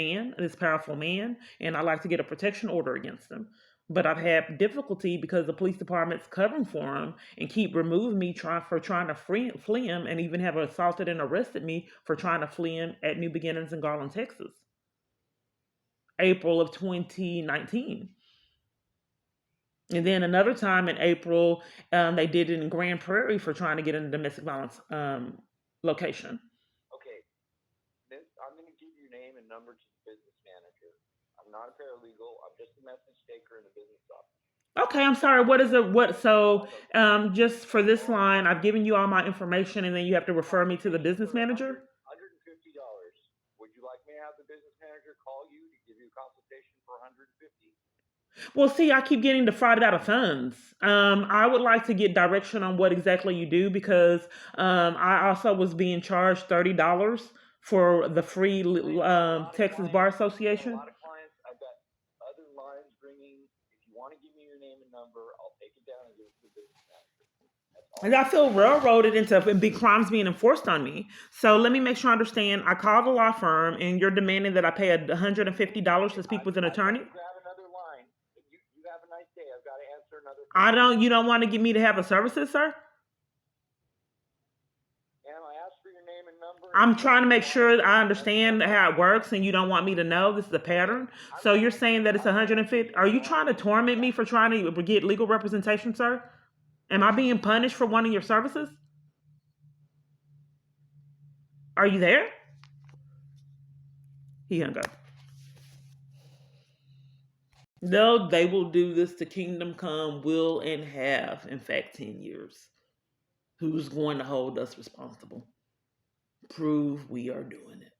A: powerful man, and I'd like to get a protection order against him. But I've had difficulty because the police department's covering for him and keep removing me trying to flee him, and even have assaulted and arrested me for trying to flee him at New Beginnings in Garland, Texas, April of 2019. And then another time in April, they did it in Grand Prairie for trying to get in a domestic violence location.
C: Okay. I'm going to give your name and number to the business manager. I'm not a paralegal. I'm just a message taker in the business office.
A: Okay, I'm sorry. What is it? What? So, just for this line, I've given you all my information, and then you have to refer me to the business manager.
C: $150. Would you like me to have the business manager call you to give you a consultation for $150?
A: Well, see, I keep getting defrauded out of funds. I would like to get direction on what exactly you do, because I also was being charged $30 for the free Texas Bar Association.
C: A lot of clients. I've got other lines ringing. If you want to give me your name and number, I'll take it down and give it to the business manager.
A: And I feel railroaded into big crimes being enforced on me. So let me make sure I understand. I called the law firm, and you're demanding that I pay $150 to speak with an attorney?
C: Grab another line. You have a nice day. I've got to answer another phone.
A: You don't want to get me to have the services, sir?
C: Ma'am, I asked for your name and number.
A: I'm trying to make sure I understand how it works, and you don't want me to know this is a pattern. So you're saying that it's 150? Are you trying to torment me for trying to get legal representation, sir? Am I being punished for wanting your services? Are you there? He hung up. No, they will do this to Kingdom Come, will and have, in fact, 10 years. Who's going to hold us responsible? Prove we are doing it.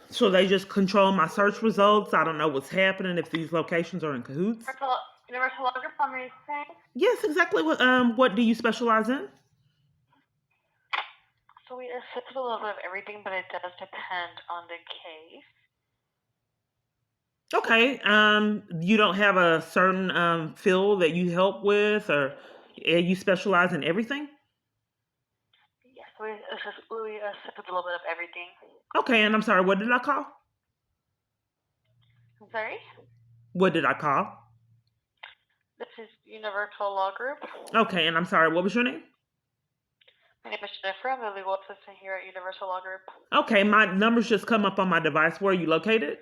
A: So they just control my search results. I don't know what's happening, if these locations are in cahoots.
B: Universal Law Group, how may I say?
A: Yes, exactly. What do you specialize in?
B: So we assist with a little bit of everything, but it does depend on the case.
A: Okay. You don't have a certain field that you help with, or you specialize in everything?
B: Yes, we assist with a little bit of everything.
A: Okay, and I'm sorry, what did I call?
B: I'm sorry?
A: What did I call?
B: This is Universal Law Group.
A: Okay, and I'm sorry, what was your name?
B: My name is Jennifer. I'm the legal assistant here at Universal Law Group.
A: Okay, my numbers just come up on my device. Where are you located?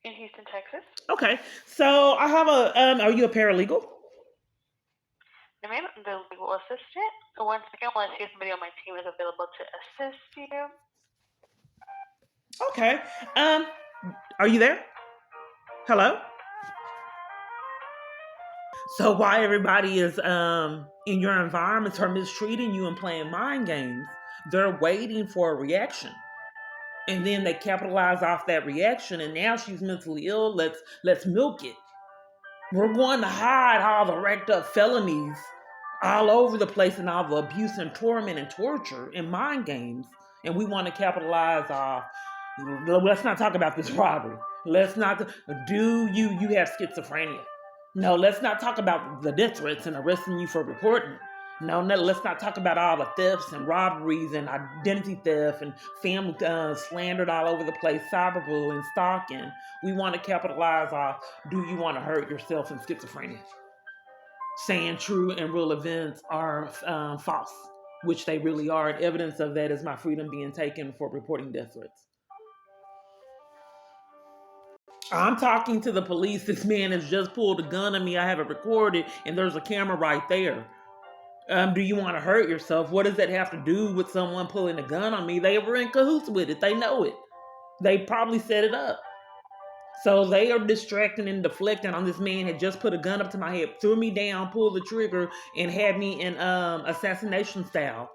B: In Houston, Texas.
A: Okay, so I have are you a paralegal?
B: No, ma'am, I'm the legal assistant. One second, while I see if somebody on my team is available to assist you.
A: Okay, are you there? Hello? So why everybody is in your environments are mistreating you and playing mind games, they're waiting for a reaction. And then they capitalize off that reaction, and now she's mentally ill. Let's milk it. We're going to hide all the racked up felonies all over the place and all the abuse and torment and torture and mind games. And we want to capitalize off. Let's not talk about this robbery. Let's not. You have schizophrenia? No, let's not talk about the death threats and arresting you for reporting. No, let's not talk about all the thefts and robberies and identity theft and family slandered all over the place, cyberbullying, stalking. We want to capitalize off, do you want to hurt yourself in schizophrenia? Saying true and real events are false, which they really are. And evidence of that is my freedom being taken for reporting death threats. I'm talking to the police. This man has just pulled a gun on me. I have it recorded, and there's a camera right there. Do you want to hurt yourself? What does that have to do with someone pulling a gun on me? They were in cahoots with it. They know it. They probably set it up. So they are distracting and deflecting on this man had just put a gun up to my head, threw me down, pulled the trigger, and had me in assassination style.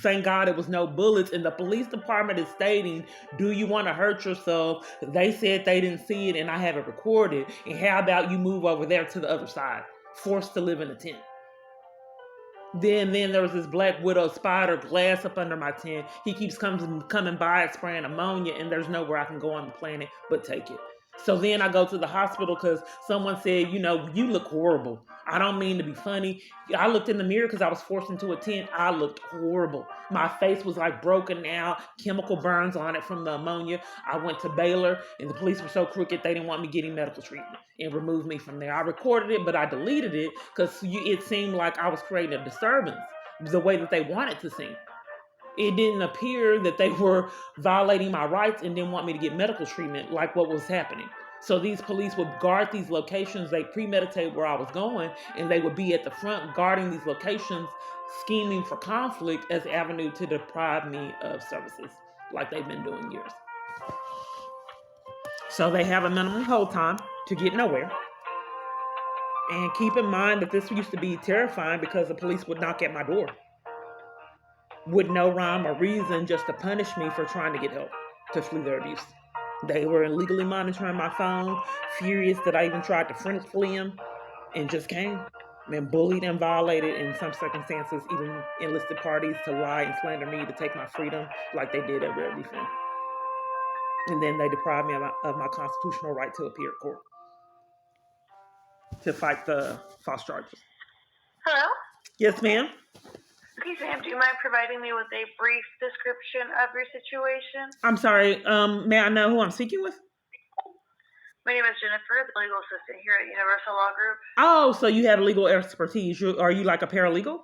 A: Thank God it was no bullets. And the police department is stating, do you want to hurt yourself? They said they didn't see it and I have it recorded. And how about you move over there to the other side? Forced to live in a tent. Then there was this black widow spider glass up under my tent. He keeps coming by it, spraying ammonia, and there's nowhere I can go on the planet but take it. So then I go to the hospital because someone said, you look horrible. I don't mean to be funny. I looked in the mirror because I was forced into a tent. I looked horrible. My face was like broken out, chemical burns on it from the ammonia. I went to Baylor and the police were so crooked they didn't want me getting medical treatment and removed me from there. I recorded it, but I deleted it because it seemed like I was creating a disturbance the way that they wanted to seem. It didn't appear that they were violating my rights and didn't want me to get medical treatment like what was happening. So these police would guard these locations. They premeditated where I was going, and they would be at the front guarding these locations, scheming for conflict as avenue to deprive me of services like they've been doing years. So they have a minimum hold time to get nowhere. And keep in mind that this used to be terrifying because the police would knock at my door with no rhyme or reason, just to punish me for trying to get help to flee their abuse. They were illegally monitoring my phone, furious that I even tried to flee them, and just came. Been bullied and violated in some circumstances, even enlisted parties to lie and slander me to take my freedom like they did at Red Reef Inn. And then they deprived me of my constitutional right to appear at court to fight the false charges.
B: Hello?
A: Yes, ma'am?
B: Okay, Sam, do you mind providing me with a brief description of your situation?
A: I'm sorry, may I know who I'm speaking with?
B: My name is Jennifer, the legal assistant here at Universal Law Group.
A: Oh, so you have legal expertise. Are you like a paralegal?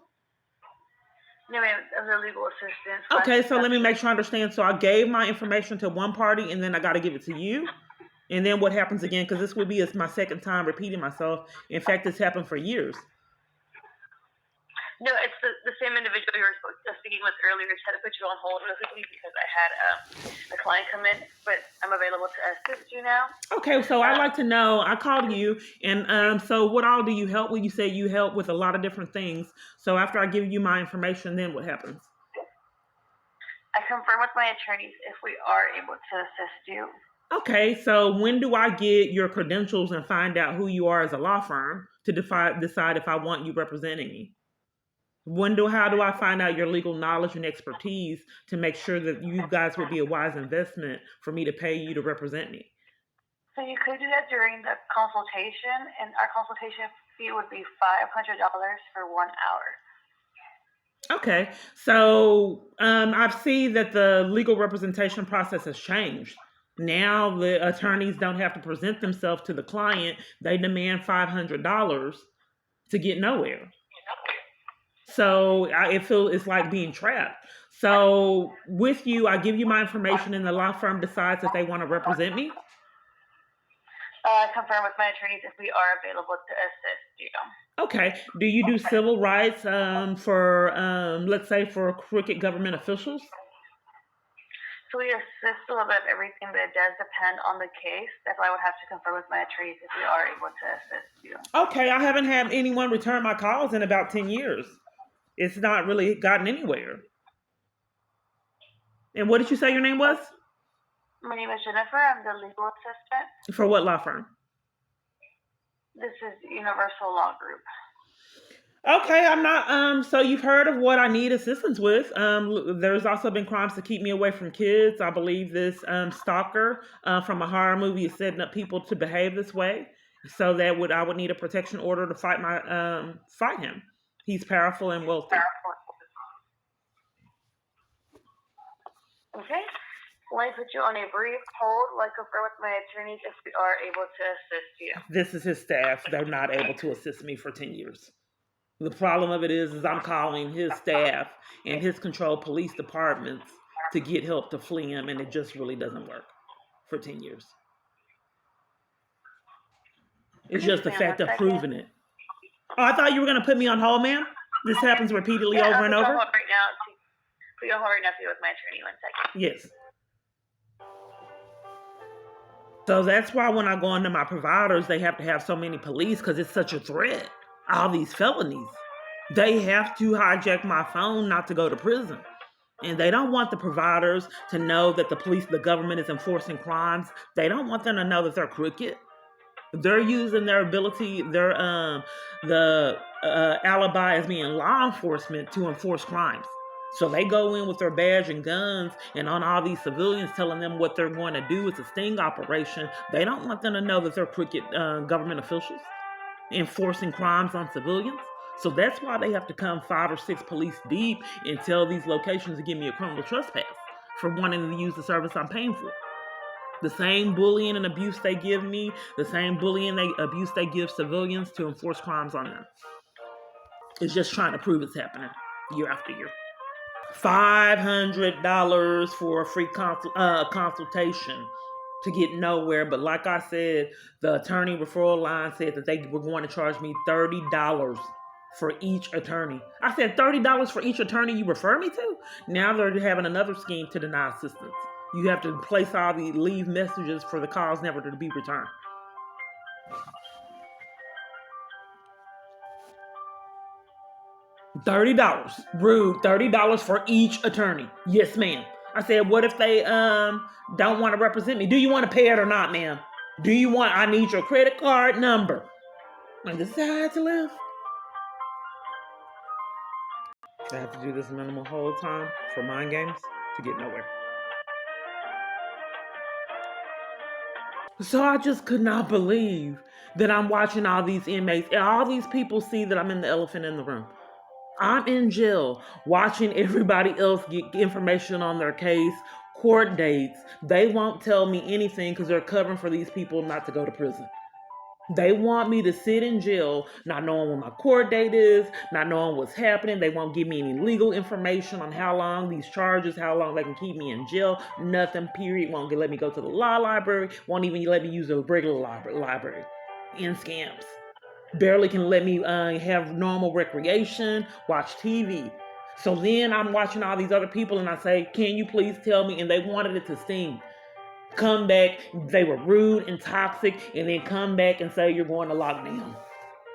B: No, ma'am, I'm the legal assistant.
A: Okay, so let me make sure I understand. So I gave my information to one party, and then I got to give it to you. And then what happens again? Because this would be my second time repeating myself. In fact, it's happened for years.
B: No, it's the same individual you were speaking with earlier. Just had to put you on hold really quickly because I had a client come in, but I'm available to assist you now.
A: Okay, so I'd like to know, I called you, and so what all do you help with? You say you help with a lot of different things. So after I give you my information, then what happens?
B: I confirm with my attorneys if we are able to assist you.
A: Okay, so when do I get your credentials and find out who you are as a law firm to decide if I want you representing me? How do I find out your legal knowledge and expertise to make sure that you guys would be a wise investment for me to pay you to represent me?
B: So you could do that during the consultation, and our consultation fee would be $500 for 1 hour.
A: Okay, so I see that the legal representation process has changed. Now the attorneys don't have to present themselves to the client. They demand $500 to get nowhere. So it's like being trapped. So with you, I give you my information and the law firm decides if they want to represent me.
B: Confirm with my attorneys if we are available to assist you.
A: Okay. Do you do civil rights for, let's say, for crooked government officials?
B: So we assist a little bit of everything, but it does depend on the case. That's why I would have to confirm with my attorneys if we are able to assist you.
A: Okay. I haven't had anyone return my calls in about 10 years. It's not really gotten anywhere. And what did you say your name was?
B: My name is Jennifer. I'm the legal assistant.
A: For what law firm?
B: This is Universal Law Group.
A: Okay, I'm not. So you've heard of what I need assistance with. There's also been crimes to keep me away from kids. I believe this stalker from a horror movie is setting up people to behave this way. So I would need a protection order to fight him. He's powerful and wealthy.
B: Okay. Let me put you on a brief hold while I confer with my attorneys if we are able to assist you.
A: This is his staff. They're not able to assist me for 10 years. The problem of it is I'm calling his staff and his controlled police departments to get help to flee him, and it just really doesn't work for 10 years. It's just the fact of proving it. Oh, I thought you were going to put me on hold, ma'am. This happens repeatedly over and over.
B: Put you on hold right now. Put you on hold right now with my attorney. 1 second.
A: Yes. So that's why when I go into my providers, they have to have so many police because it's such a threat. All these felonies. They have to hijack my phone not to go to prison. And they don't want the providers to know that the government is enforcing crimes. They don't want them to know that they're crooked. They're using their ability, the alibi as being law enforcement to enforce crimes. So they go in with their badge and guns and on all these civilians telling them what they're going to do. It's a sting operation. They don't want them to know that they're crooked government officials enforcing crimes on civilians. So that's why they have to come 5 or 6 police deep and tell these locations to give me a criminal trespass for wanting to use the service I'm paying for. The same bullying and abuse they give me, the same bullying and abuse they give civilians to enforce crimes on them. It's just trying to prove it's happening year after year. $500 for a free consultation to get nowhere. But like I said, the attorney referral line said that they were going to charge me $30 for each attorney. I said, $30 for each attorney you refer me to? Now they're having another scheme to deny assistance. You have to leave messages for the calls never to be returned. $30. Rude. $30 for each attorney. Yes, ma'am. I said, what if they don't want to represent me? Do you want to pay it or not, ma'am? I need your credit card number. And this is how I had to live. I have to do this minimal whole time for mind games to get nowhere. So I just could not believe that I'm watching all these inmates and all these people see that I'm in the elephant in the room. I'm in jail watching everybody else get information on their case, court dates. They won't tell me anything because they're covering for these people not to go to prison. They want me to sit in jail, not knowing when my court date is, not knowing what's happening. They won't give me any legal information on how long these charges, how long they can keep me in jail. Nothing, period. Won't let me go to the law library. Won't even let me use a regular library. In scams. Barely can let me have normal recreation, watch TV. So then I'm watching all these other people and I say, can you please tell me? And they wanted it to sting. Come back, they were rude and toxic, and then come back and say you're going to lockdown.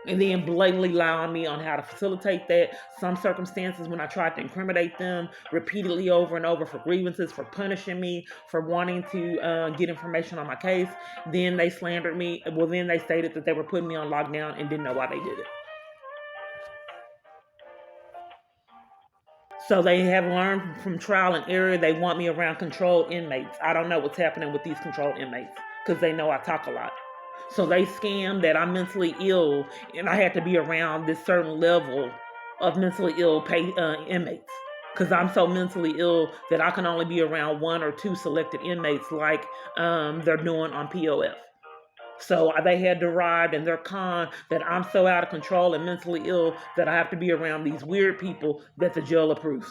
A: And then blatantly lie on me on how to facilitate that. Some circumstances when I tried to incriminate them repeatedly over and over for grievances, for punishing me, for wanting to get information on my case. Then they slandered me. Well, then they stated that they were putting me on lockdown and didn't know why they did it. So they have learned from trial and error. They want me around controlled inmates. I don't know what's happening with these controlled inmates because they know I talk a lot. So they scam that I'm mentally ill and I had to be around this certain level of mentally ill inmates because I'm so mentally ill that I can only be around 1 or 2 selected inmates like they're doing on POF. So they had derived in their con that I'm so out of control and mentally ill that I have to be around these weird people that the jail approves.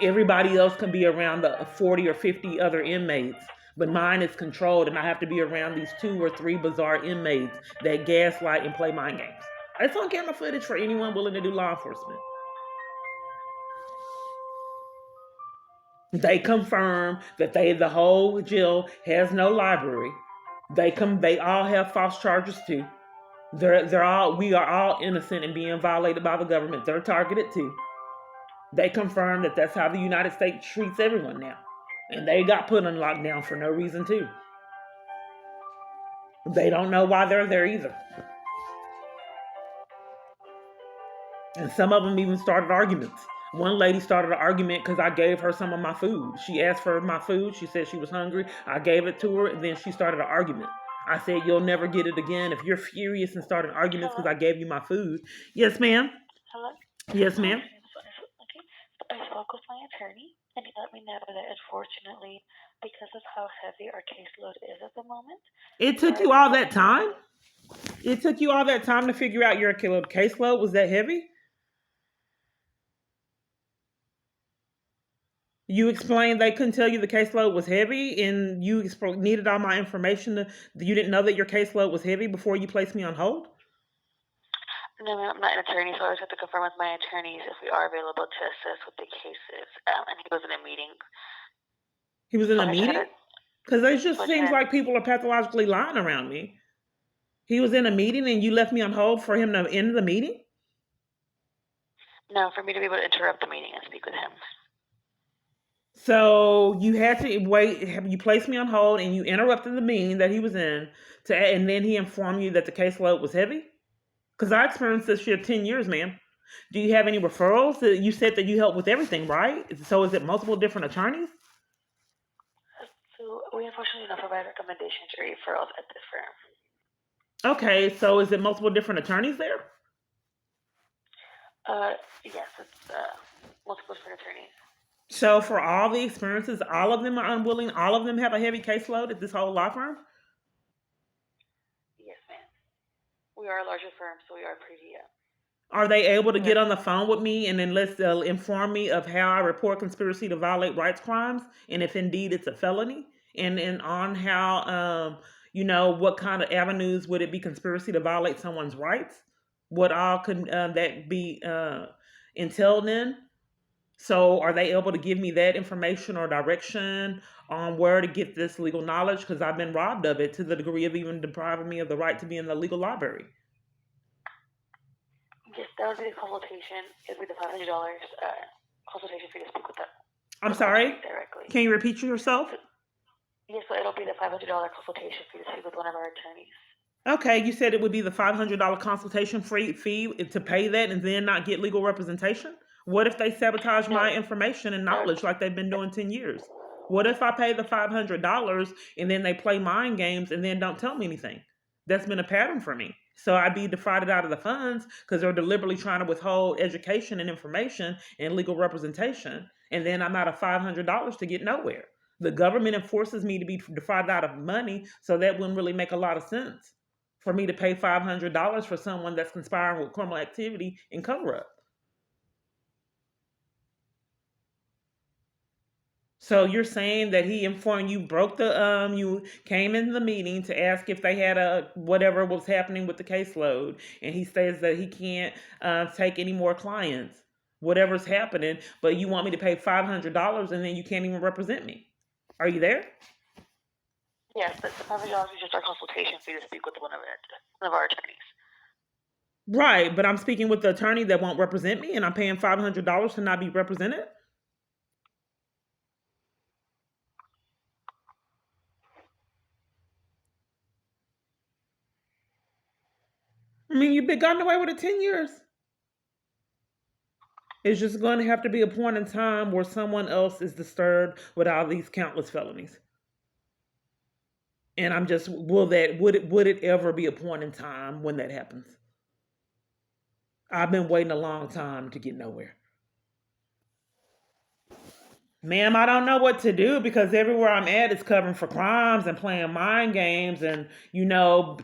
A: Everybody else can be around the 40 or 50 other inmates, but mine is controlled and I have to be around these 2 or 3 bizarre inmates that gaslight and play mind games. It's on camera footage for anyone willing to do law enforcement. They confirm that the whole jail has no library. They all have false charges too. We are all innocent and being violated by the government. They're targeted too. They confirm that that's how the United States treats everyone now. And they got put on lockdown for no reason too. They don't know why they're there either. And some of them even started arguments. One lady started an argument because I gave her some of my food. She asked for my food. She said she was hungry. I gave it to her, and then she started an argument. I said, "You'll never get it again if you're furious and starting arguments because
B: Hello?
A: I gave you my food." Yes, ma'am.
B: Hello?
A: Yes,
B: Hi.
A: ma'am.
B: Okay. So I spoke with my attorney, and he let me know that unfortunately, because of how heavy our caseload is at the moment,
A: It
B: we
A: took
B: are
A: you all
B: unable
A: that
B: to.
A: time? It took you all that time to figure out your caseload was that heavy? You explained they couldn't tell you the caseload was heavy, and you needed all my information. You didn't know that your caseload was heavy before you placed me on hold?
B: No, ma'am, I'm not an attorney, so I always have to confirm with my attorneys if we are available to assist with the cases. And he was in a meeting,
A: He was in
B: so
A: a
B: I had
A: meeting?
B: to
A: Because it just
B: switch
A: seems
B: in.
A: like people are pathologically lying around me. He was in a meeting and you left me on hold for him to end the meeting?
B: No, for me to be able to interrupt the meeting and speak with him.
A: So you had to wait. You placed me on hold and you interrupted the meeting that he was in, and then he informed you that the caseload was heavy. Because I experienced this shit 10 years, ma'am. Do you have any referrals? You said that you help with everything, right? So is it multiple different attorneys?
B: So we unfortunately do not provide recommendations or referrals at this firm.
A: Okay, so is it multiple different attorneys there?
B: Yes, it's multiple different attorneys.
A: So for all the experiences, all of them are unwilling. All of them have a heavy caseload at this whole law firm.
B: Yes, ma'am. We are a larger firm, so we are pretty.
A: Are they able to get on the phone with me and then inform me of how I report conspiracy to violate rights crimes, and if indeed it's a felony, and on how what kind of avenues would it be conspiracy to violate someone's rights? What all could that be entailed in? So are they able to give me that information or direction on where to get this legal knowledge? Because I've been robbed of it to the degree of even depriving me of the right to be in the legal library.
B: Yes, that would be the consultation. It would be the $500 consultation fee to speak with them.
A: I'm sorry?
B: Directly.
A: Can you repeat yourself?
B: Yes, so it'll be the $500 consultation fee to speak with one of our attorneys.
A: Okay, you said it would be the $500 consultation fee to pay that and then not get legal representation? What if they sabotage my information and knowledge like they've been doing 10 years? What if I pay the $500 and then they play mind games and then don't tell me anything? That's been a pattern for me. So I'd be defrauded out of the funds because they're deliberately trying to withhold education and information and legal representation. And then I'm out of $500 to get nowhere. The government enforces me to be defrauded out of money, so that wouldn't really make a lot of sense for me to pay $500 for someone that's conspiring with criminal activity and cover up. So you're saying that he informed you, you came in the meeting to ask if they had a whatever was happening with the caseload, and he says that he can't take any more clients, whatever's happening, but you want me to pay $500 and then you can't even represent me. Are you there?
B: Yes, the $500 is just our consultation fee to speak with one of our attorneys.
A: Right, but I'm speaking with the attorney that won't represent me, and I'm paying $500 to not be represented. I mean, you've been gotten away with it 10 years. It's just going to have to be a point in time where someone else is disturbed with all these countless felonies. And I'm just, would it ever be a point in time when that happens? I've been waiting a long time to get nowhere. Ma'am, I don't know what to do because everywhere I'm at is covering for crimes and playing mind games and,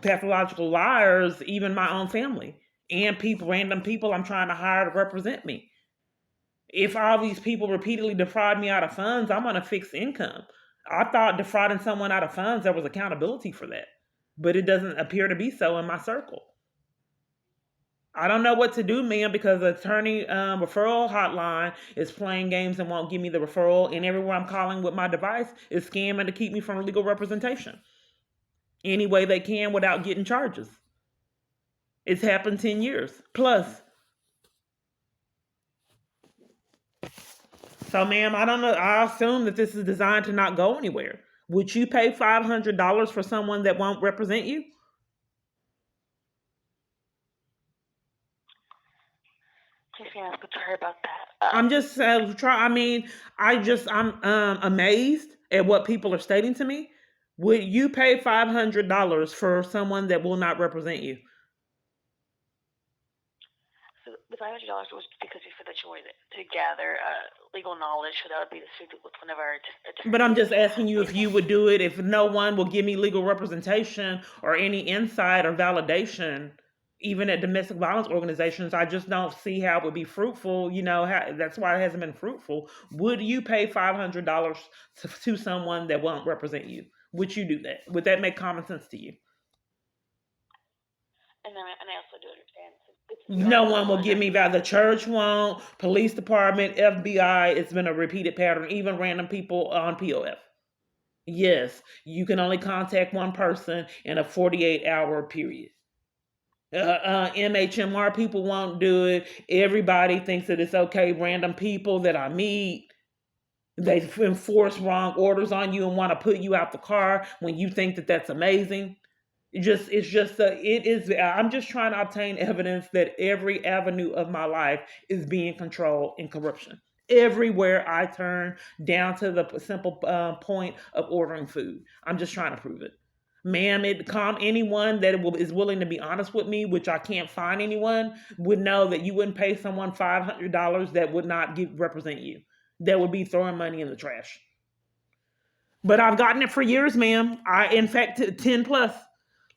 A: pathological liars, even my own family and random people I'm trying to hire to represent me. If all these people repeatedly defraud me out of funds, I'm on a fixed income. I thought defrauding someone out of funds, there was accountability for that. But it doesn't appear to be so in my circle. I don't know what to do, ma'am, because the attorney referral hotline is playing games and won't give me the referral. And everywhere I'm calling with my device is scamming to keep me from legal representation any way they can without getting charges. It's happened 10 years plus. So, ma'am, I don't know. I assume that this is designed to not go anywhere. Would you pay $500 for someone that won't represent you?
B: Yes, ma'am. So sorry about that.
A: I'm just I'm amazed at what people are stating to me. Would you pay $500 for someone that will not represent you?
B: So the $500 was because you said that you wanted to gather legal knowledge, so that would be to speak with one of our attorneys.
A: But I'm just asking you if you would do it if no one will give me legal representation or any insight or validation, even at domestic violence organizations. I just don't see how it would be fruitful. That's why it hasn't been fruitful. Would you pay $500 to someone that won't represent you? Would you do that? Would that make common sense to you?
B: And I also do understand.
A: No one will give me that. The church won't, police department, FBI. It's been a repeated pattern, even random people on POF. Yes, you can only contact one person in a 48-hour period. MHMR people won't do it. Everybody thinks that it's okay. Random people that I meet, they enforce wrong orders on you and want to put you out the car when you think that that's amazing. I'm just trying to obtain evidence that every avenue of my life is being controlled in corruption. Everywhere I turn, down to the simple point of ordering food. I'm just trying to prove it. Ma'am, anyone that is willing to be honest with me, which I can't find anyone, would know that you wouldn't pay someone $500 that would not represent you. That would be throwing money in the trash. But I've gotten it for years, ma'am. In fact, 10 plus.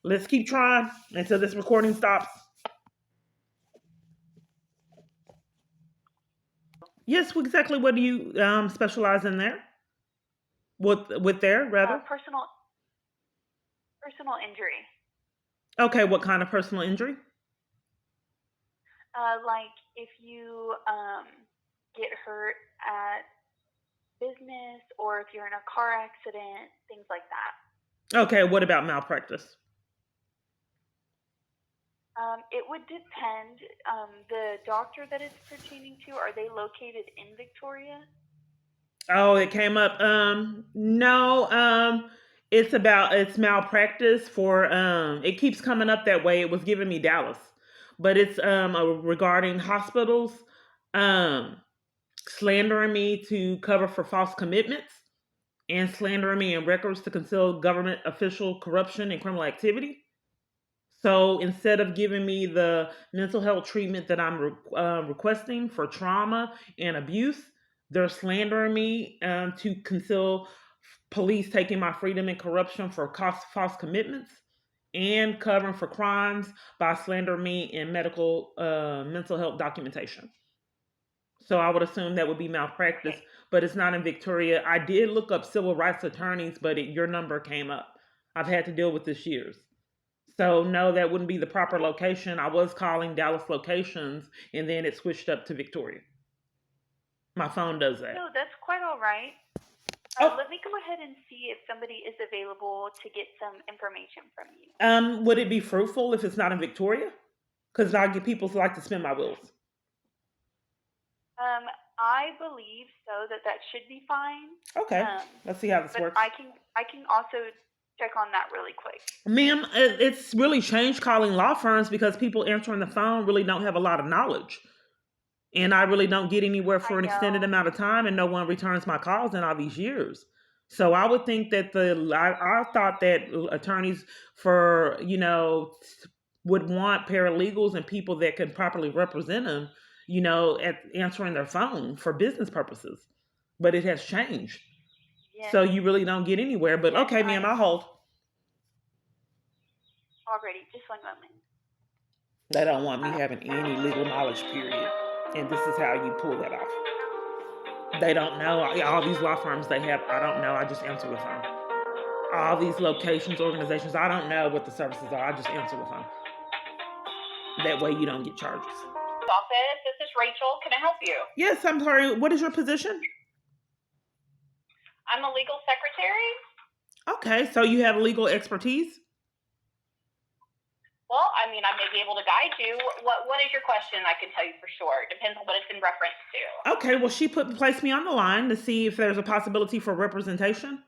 A: Let's keep trying until this recording stops. Yes, exactly. What do you specialize in there? With there, rather?
B: Personal injury.
A: Okay, what kind of personal injury?
B: Like if you get hurt at business or if you're in a car accident, things like that.
A: Okay, what about malpractice?
B: It would depend. The doctor that it's pertaining to, are they located in Victoria?
A: Oh, it came up. No. It's malpractice for. It keeps coming up that way. It was giving me Dallas, but it's regarding hospitals, slandering me to cover for false commitments, and slandering me in records to conceal government official corruption and criminal activity. So instead of giving me the mental health treatment that I'm requesting for trauma and abuse, they're slandering me to conceal police taking my freedom and corruption for false commitments and covering for crimes by slandering me in mental health documentation. So I would assume that would be malpractice, but it's not in Victoria. I did look up civil rights attorneys, but your number came up. I've had to deal with this years. So no, that wouldn't be the proper location. I was calling Dallas locations and then it switched up to Victoria. My phone does that.
B: No, that's quite all right. Let me go ahead and see if somebody is available to get some information from you.
A: Would it be fruitful if it's not in Victoria? Because I get people who like to spin my wheels.
B: I believe so that should be fine.
A: Okay, let's see how this works.
B: I can also check on that really quick.
A: Ma'am, it's really changed calling law firms because people answering the phone really don't have a lot of knowledge. And I really don't get anywhere for an extended amount of time and no one returns my calls in all these years. So I would think that I thought that attorneys would want paralegals and people that could properly represent them, at answering their phone for business purposes. But it has changed. Yes. So you really don't get anywhere. But yes, okay, ma'am, I'll hold.
B: Already, just one moment.
A: They don't want me having any legal knowledge, period. And this is how you pull that off. They don't know. All these law firms they have, I don't know. I just answer the phone. All these locations, organizations, I don't know what the services are. I just answer the phone. That way you don't get charges.
E: Office, this is Rachel. Can I help you?
A: Yes, I'm sorry. What is your position?
E: I'm a legal secretary.
A: Okay, so you have legal expertise?
E: Well, I may be able to guide you. What is your question? I can tell you for sure. It depends on what it's in reference to.
A: Okay, well, she placed me on the line to see if there's a possibility for representation.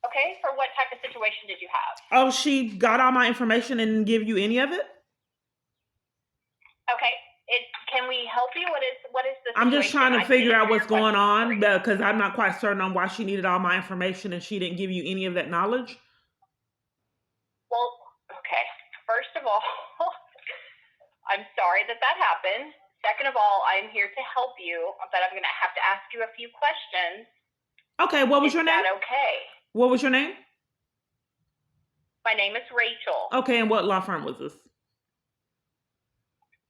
E: Okay, for what type of situation did you have?
A: Oh, she got all my information and didn't give you any of it?
E: Okay,
B: Can we help you? What is the situation?
A: I'm just trying to
B: I
A: figure
B: can't
A: out
B: answer
A: what's
B: your
A: going
B: question
A: on
B: for you.
A: because I'm not quite certain on why she needed all my information and she didn't give you any of that knowledge.
B: Well, okay. First of all, I'm sorry that happened. Second of all, I'm here to help you, but I'm going to have to ask you a few questions.
A: Okay, what was
B: Is
A: your name?
B: that okay?
A: What was your name?
B: My name is Rachel.
A: Okay, and what law firm was this?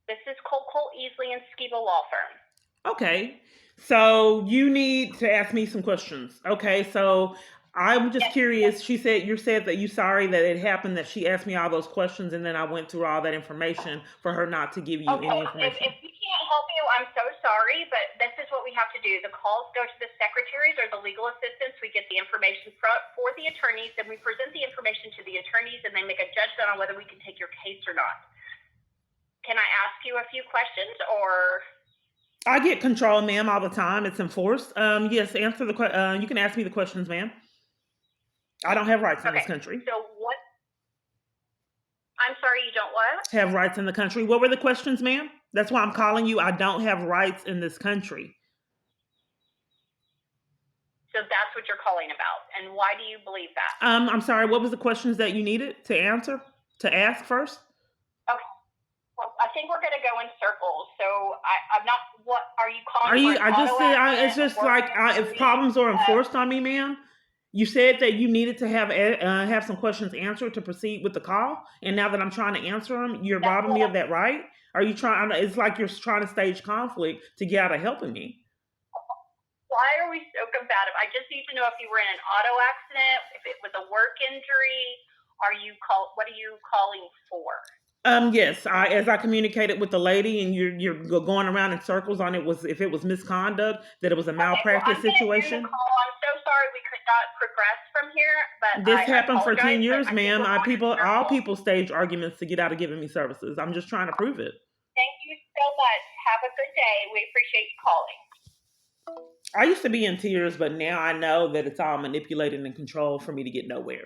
B: This is Cole Easley and Skiba Law Firm.
A: Okay, so you need to ask me some questions. Okay, so I'm just
B: Yes,
A: curious. You said that you're sorry that it happened, that she asked me all those questions and then I went through all that information for her not to give you
B: Okay,
A: any information.
B: if we can't help you, I'm so sorry, but this is what we have to do. The calls go to the secretaries or the legal assistants. We get the information for the attorneys, and we present the information to the attorneys, and they make a judgment on whether we can take your case or not. Can I ask you a few questions, or?
A: I get control, ma'am, all the time. It's enforced. Yes, answer the you can ask me the questions, ma'am. I don't have rights in this country.
B: So what? I'm sorry, you don't what?
A: Have rights in the country. What were the questions, ma'am? That's why I'm calling you. I don't have rights in this country.
B: So that's what you're calling about. And why do you believe that?
A: I'm sorry, what was the questions that you needed to answer? To ask first?
B: Okay. Well, I think we're going to go in circles. So I'm not, what, are you calling
A: Are you,
B: for an
A: I just
B: auto
A: said,
B: accident
A: it's just
B: or
A: like, if
B: police?
A: problems are enforced on me, ma'am, you said that you needed to have some questions answered to proceed with the call. And now that I'm trying to answer them, you're
B: That's
A: robbing me
B: what
A: of that right? Are you trying, it's like you're trying to stage conflict to get out of helping me.
B: Why are we so combative? I just need to know if you were in an auto accident, if it was a work injury. What are you calling for?
A: Yes, as I communicated with the lady, and you're going around in circles on if it was misconduct, that it was a malpractice situation.
B: I'm so sorry we could not progress from here, but
A: This happened for 10
B: apologize,
A: years,
B: but I think
A: ma'am.
B: we're going in
A: All
B: circles.
A: people stage arguments to get out of giving me services. I'm just trying to prove it.
B: Thank you so much. Have a good day. We appreciate you calling.
A: I used to be in tears, but now I know that it's all manipulated and controlled for me to get nowhere.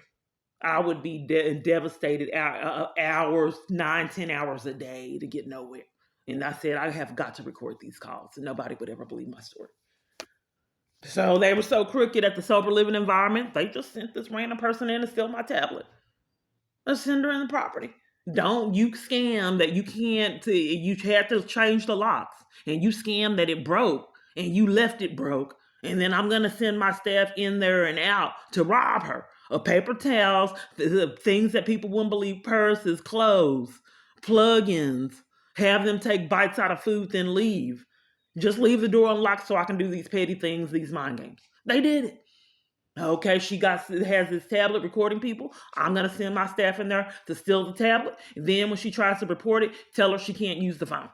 A: I would be devastated hours, 9-10 hours a day to get nowhere. And I said, I have got to record these calls, and nobody would ever believe my story. So they were so crooked at the sober living environment, they just sent this random person in to steal my tablet. Let's send her in the property. Don't you scam that you can't, you had to change the locks, and you scam that it broke, and you left it broke, and then I'm going to send my staff in there and out to rob her of paper towels, the things that people wouldn't believe, purses, clothes, plug-ins, have them take bites out of food, then leave. Just leave the door unlocked so I can do these petty things, these mind games. They did it. Okay, has this tablet recording people. I'm gonna send my staff in there to steal the tablet. Then when she tries to report it, tell her she can't use the phone.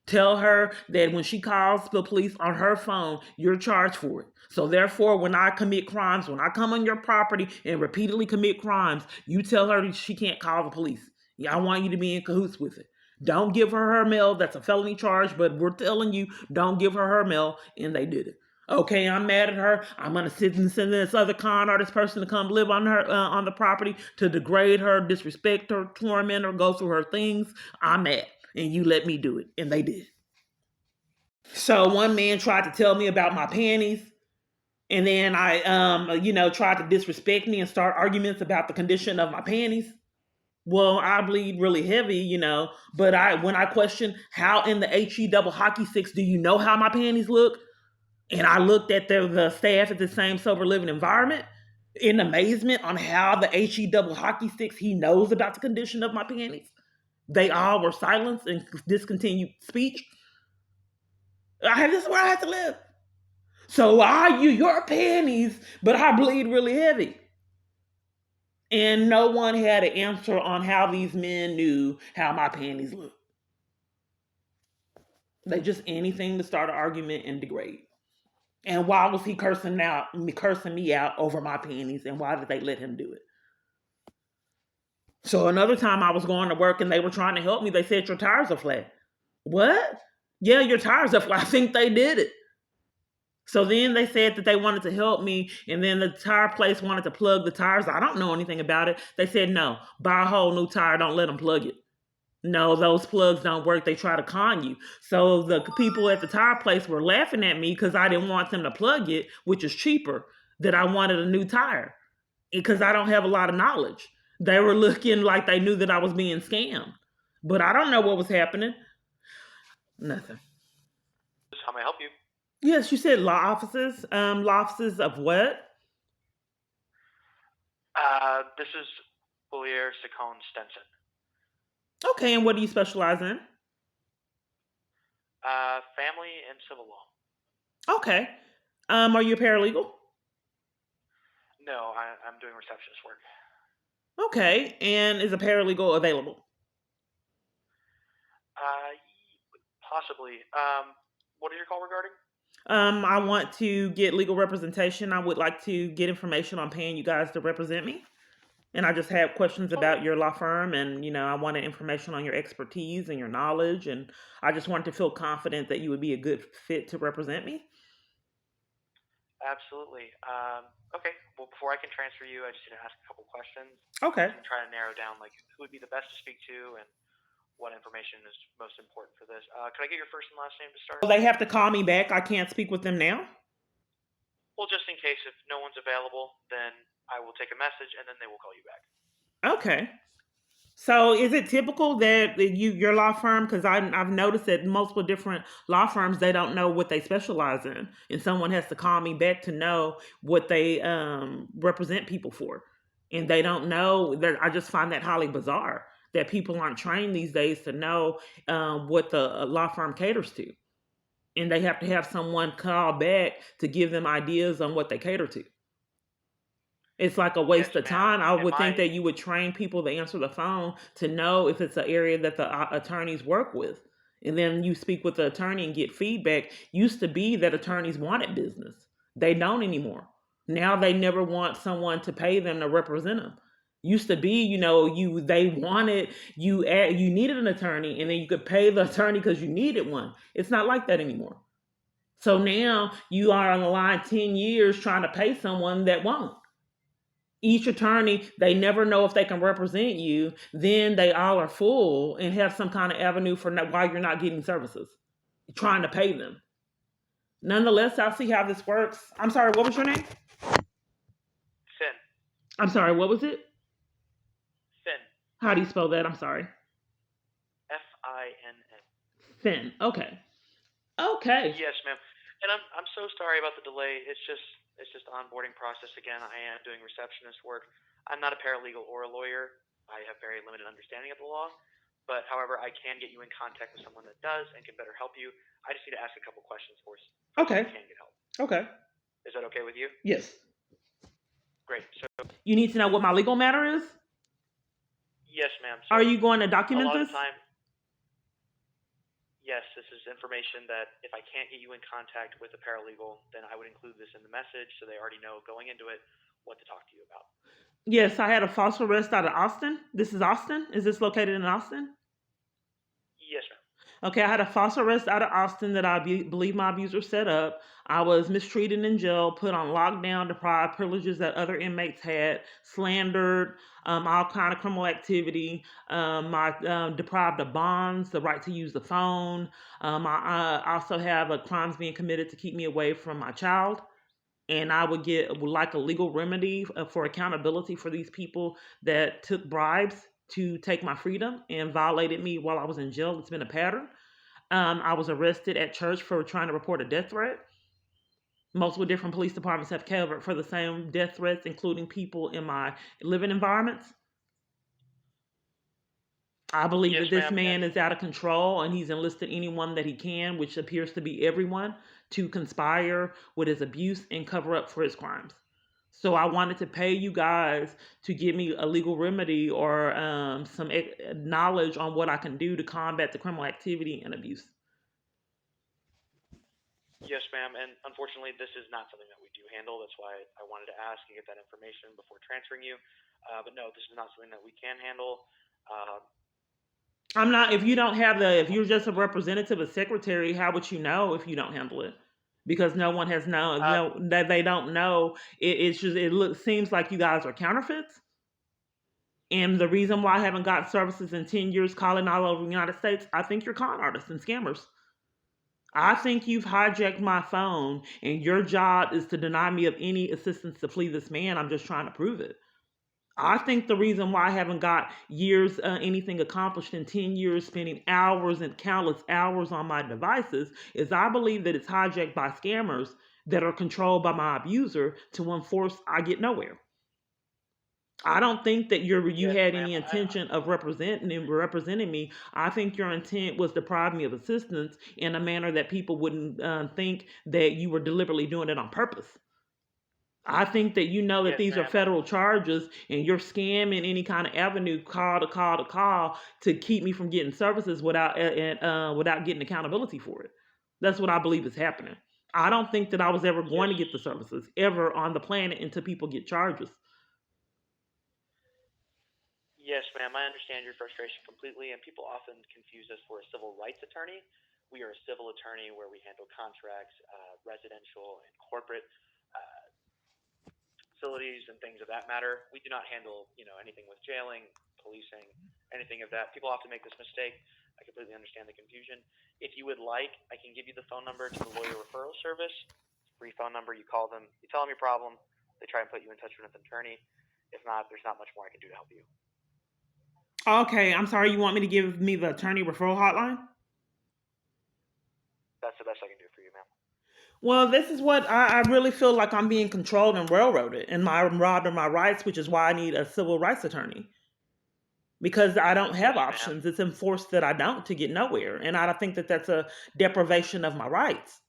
A: Tell her that when she calls the police on her phone, you're charged for it. So therefore, when I commit crimes, when I come on your property and repeatedly commit crimes, you tell her she can't call the police. Yeah, I want you to be in cahoots with it. Don't give her mail. That's a felony charge, but we're telling you, don't give her mail, and they did it. Okay, I'm mad at her. I'm gonna sit and send this other con artist person to come live on her on the property to degrade her, disrespect her, torment her, go through her things. I'm mad, and you let me do it, and they did. So one man tried to tell me about my panties, and then I, tried to disrespect me and start arguments about the condition of my panties. Well, I bleed really heavy, but when I question how in the HE double hockey sticks do you know how my panties look? And I looked at the staff at the same sober living environment in amazement on how the HE double hockey sticks, he knows about the condition of my panties. They all were silenced and discontinued speech. This is where I have to live. So your panties, but I bleed really heavy. And no one had an answer on how these men knew how my panties looked. They just anything to start an argument and degrade. And why was he cursing me out over my panties? And why did they let him do it? So another time I was going to work and they were trying to help me. They said, your tires are flat. What? Yeah, your tires are flat. I think they did it. So then they said that they wanted to help me. And then the tire place wanted to plug the tires. I don't know anything about it. They said, no, buy a whole new tire. Don't let them plug it. No, those plugs don't work. They try to con you. So the people at the tire place were laughing at me because I didn't want them to plug it, which is cheaper, that I wanted a new tire because I don't have a lot of knowledge. They were looking like they knew that I was being scammed, but I don't know what was happening. Nothing.
C: How may I help you?
A: Yes, you said law offices. Law offices of what?
C: This is Boulier Sacone Stenson.
A: Okay, and what do you specialize in?
C: Family and civil law.
A: Okay. Are you a paralegal?
C: No, I'm doing receptionist work.
A: Okay, and is a paralegal available?
C: Possibly. What is your call regarding?
A: I want to get legal representation. I would like to get information on paying you guys to represent me. And I just have questions about your law firm, and I wanted information on your expertise and your knowledge, and I just wanted to feel confident that you would be a good fit to represent me.
C: Absolutely. Okay. Well, before I can transfer you, I just need to ask a couple questions.
A: Okay.
C: And try to narrow down who would be the best to speak to and what information is most important for this. Could I get your first and last name to start?
A: Well, they have to call me back. I can't speak with them now.
C: Well, just in case if no one's available, then I will take a message and then they will call you back.
A: Okay. So is it typical that your law firm, because I've noticed that multiple different law firms, they don't know what they specialize in, and someone has to call me back to know what they represent people for, and they don't know. That I just find that highly bizarre that people aren't trained these days to know what the law firm caters to, and they have to have someone call back to give them ideas on what they cater to. It's like a waste of time. I would think that you would train people to answer the phone to know if it's an area that the attorneys work with. And then you speak with the attorney and get feedback. Used to be that attorneys wanted business. They don't anymore. Now they never want someone to pay them to represent them. Used to be, they wanted you needed an attorney, and then you could pay the attorney because you needed one. It's not like that anymore. So now you are on the line 10 years trying to pay someone that won't. Each attorney, they never know if they can represent you. Then they all are full and have some kind of avenue for why you're not getting services, trying to pay them. Nonetheless, I'll see how this works. I'm sorry, what was your name?
C: Finn.
A: I'm sorry, what was it?
C: Finn.
A: How do you spell that? I'm sorry.
C: Finn.
A: Finn. Okay. Okay.
C: Yes, ma'am. And I'm so sorry about the delay. It's just onboarding process again. I am doing receptionist work. I'm not a paralegal or a lawyer. I have very limited understanding of the law. But however, I can get you in contact with someone that does and can better help you. I just need to ask a couple questions for you.
A: Okay.
C: So you can get help.
A: Okay.
C: Is that okay with you?
A: Yes.
C: Great. So
A: you need to know what my legal matter is?
C: Yes, ma'am. So
A: are you going to document
C: a lot
A: this?
C: Of time, yes, this is information that if I can't get you in contact with a paralegal, then I would include this in the message so they already know going into it what to talk to you about.
A: Yes, I had a false arrest out of Austin. This is Austin? Is this located in Austin?
C: Yes, ma'am.
A: Okay, I had a false arrest out of Austin that I believe my abuser set up. I was mistreated in jail, put on lockdown, deprived privileges that other inmates had, slandered, all kind of criminal activity. I deprived of bonds, the right to use the phone. I also have crimes being committed to keep me away from my child. And I would like a legal remedy for accountability for these people that took bribes to take my freedom and violated me while I was in jail. It's been a pattern. I was arrested at church for trying to report a death threat. Multiple different police departments have covered for the same death threats, including people in my living environments. I believe that this man is out of control, and he's enlisted anyone that he can, which appears to be everyone, to conspire with his abuse and cover up for his crimes. So I wanted to pay you guys to give me a legal remedy or some knowledge on what I can do to combat the criminal activity and abuse.
C: Yes, ma'am. And unfortunately, this is not something that we do handle. That's why I wanted to ask and get that information before transferring you. But no, this is not something that we can handle.
A: I'm not. If you don't have if you're just a representative, a secretary, how would you know if you don't handle it? Because no one has known. That they don't know. Seems like you guys are counterfeits. And the reason why I haven't gotten services in 10 years calling all over the United States, I think you're con artists and scammers. I think you've hijacked my phone and your job is to deny me of any assistance to flee this man. I'm just trying to prove it. I think the reason why I haven't got years, anything accomplished in 10 years, spending hours and countless hours on my devices, is I believe that it's hijacked by scammers that are controlled by my abuser to enforce I get nowhere. I don't think that you
C: Yes,
A: had
C: ma'am.
A: any intention of representing me. I think your intent was to deprive me of assistance in a manner that people wouldn't think that you were deliberately doing it on purpose. I think that you know that
C: Yes,
A: these are
C: ma'am.
A: federal charges and you're scamming any kind of avenue, call to keep me from getting services without getting accountability for it. That's what I believe is happening. I don't think that I was ever going to get the services ever on the planet until people get charges.
C: Yes, ma'am. I understand your frustration completely, and people often confuse us for a civil rights attorney. We are a civil attorney where we handle contracts, residential and corporate uh, facilities and things of that matter. We do not handle, anything with jailing, policing, anything of that. People often make this mistake. I completely understand the confusion. If you would like, I can give you the phone number to the lawyer referral service. It's a free phone number. You call them, you tell them your problem. They try and put you in touch with an attorney. If not, there's not much more I can do to help you.
A: Okay, I'm sorry. You want me to give me the attorney referral hotline?
C: That's the best I can do for you, ma'am.
A: Well, this is what I really feel like I'm being controlled and railroaded, and I'm robbed of my rights, which is why I need a civil rights attorney. Because I don't have
C: Yes,
A: options. It's enforced that I don't to get nowhere. And I think that that's a deprivation of my rights.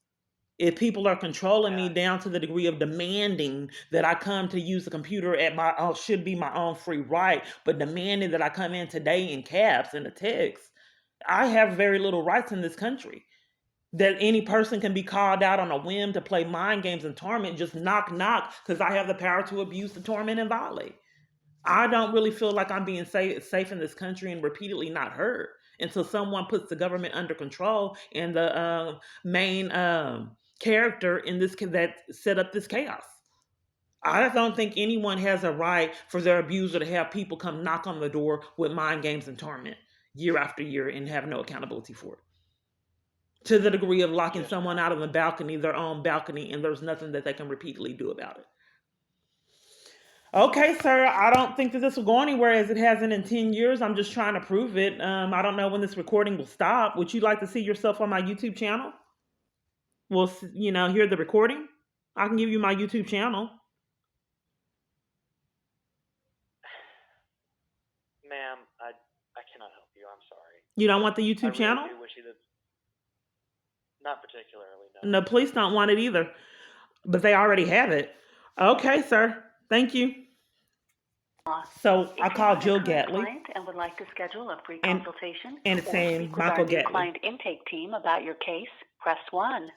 A: If people are controlling me down to the degree of demanding that I come to use the computer at my should be my own free right, but demanding that I come in today in caps and a text, I have very little rights in this country. That any person can be called out on a whim to play mind games and torment, just knock knock, because I have the power to abuse, to torment, and violate. I don't really feel like I'm being safe in this country and repeatedly not heard until someone puts the government under control and the main character in this that set up this chaos. I don't think anyone has a right for their abuser to have people come knock on the door with mind games and torment year after year and have no accountability for it. To the degree of locking someone out of the balcony, their own balcony, and there's nothing that they can repeatedly do about it. Okay, sir, I don't think that this will go anywhere as it hasn't in 10 years. I'm just trying to prove it. I don't know when this recording will stop. Would you like to see yourself on my YouTube channel? Well, hear the recording? I can give you my YouTube channel.
C: Ma'am, I cannot help you. I'm sorry.
A: You don't want the YouTube channel?
C: I really do wish you the... Not particularly, no.
A: And the police don't want it either, but they already have it. Okay, sir. Thank you. So I called Jill Gatley.
F: And would like to schedule a free
A: And-
F: consultation
A: and it's
F: or
A: saying
F: speak with
A: Michael
F: our new
A: Gatley.
F: client intake team about your case, press 1.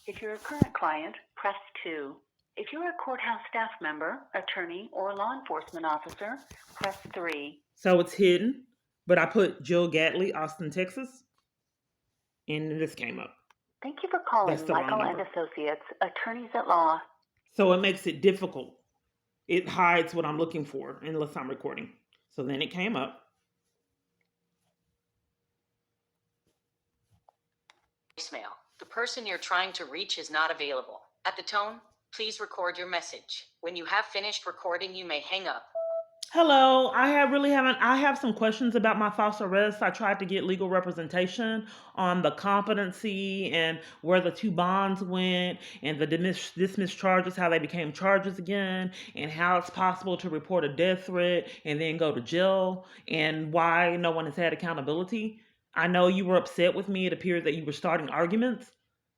F: If you're a current client, press 2. If you're a courthouse staff member, attorney, or law enforcement officer, press 3.
A: So it's hidden, but I put Jill Gatley, Austin, Texas, and this came up.
F: Thank you for calling
A: That's the wrong
F: Michael and
A: number.
F: Associates, attorneys at law.
A: So it makes it difficult. It hides what I'm looking for unless I'm recording. So then it came up.
G: Voicemail. The person you're trying to reach is not available. At the tone, please record your message. When you have finished recording, you may hang up.
A: Hello, I have some questions about my false arrest. I tried to get legal representation on the competency and where the 2 bonds went and the dismissed charges, how they became charges again, and how it's possible to report a death threat and then go to jail, and why no one has had accountability. I know you were upset with me. It appeared that you were starting arguments,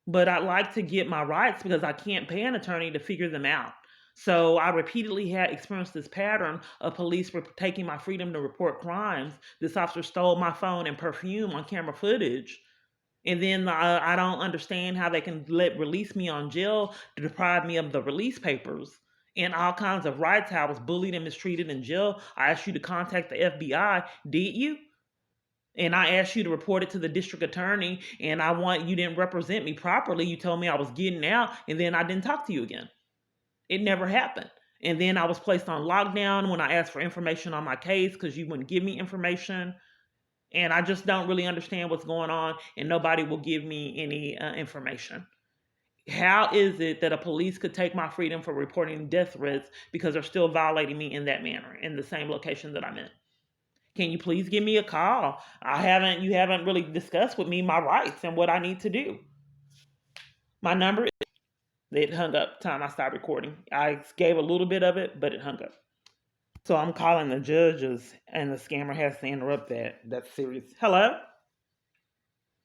A: but I'd like to get my rights because I can't pay an attorney to figure them out. So I repeatedly had experienced this pattern of police taking my freedom to report crimes. This officer stole my phone and perfume on camera footage. And then I don't understand how they can release me on jail to deprive me of the release papers and all kinds of rights. How I was bullied and mistreated in jail. I asked you to contact the FBI. Did you? And I asked you to report it to the district attorney, and you didn't represent me properly. You told me I was getting out, and then I didn't talk to you again. It never happened. And then I was placed on lockdown when I asked for information on my case because you wouldn't give me information. And I just don't really understand what's going on, and nobody will give me any information. How is it that a police could take my freedom for reporting death threats because they're still violating me in that manner in the same location that I'm in? Can you please give me a call? You haven't really discussed with me my rights and what I need to do. My number, it hung up time I stopped recording. I gave a little bit of it, but it hung up. So I'm calling the judges, and the scammer has to interrupt that. That's serious. Hello?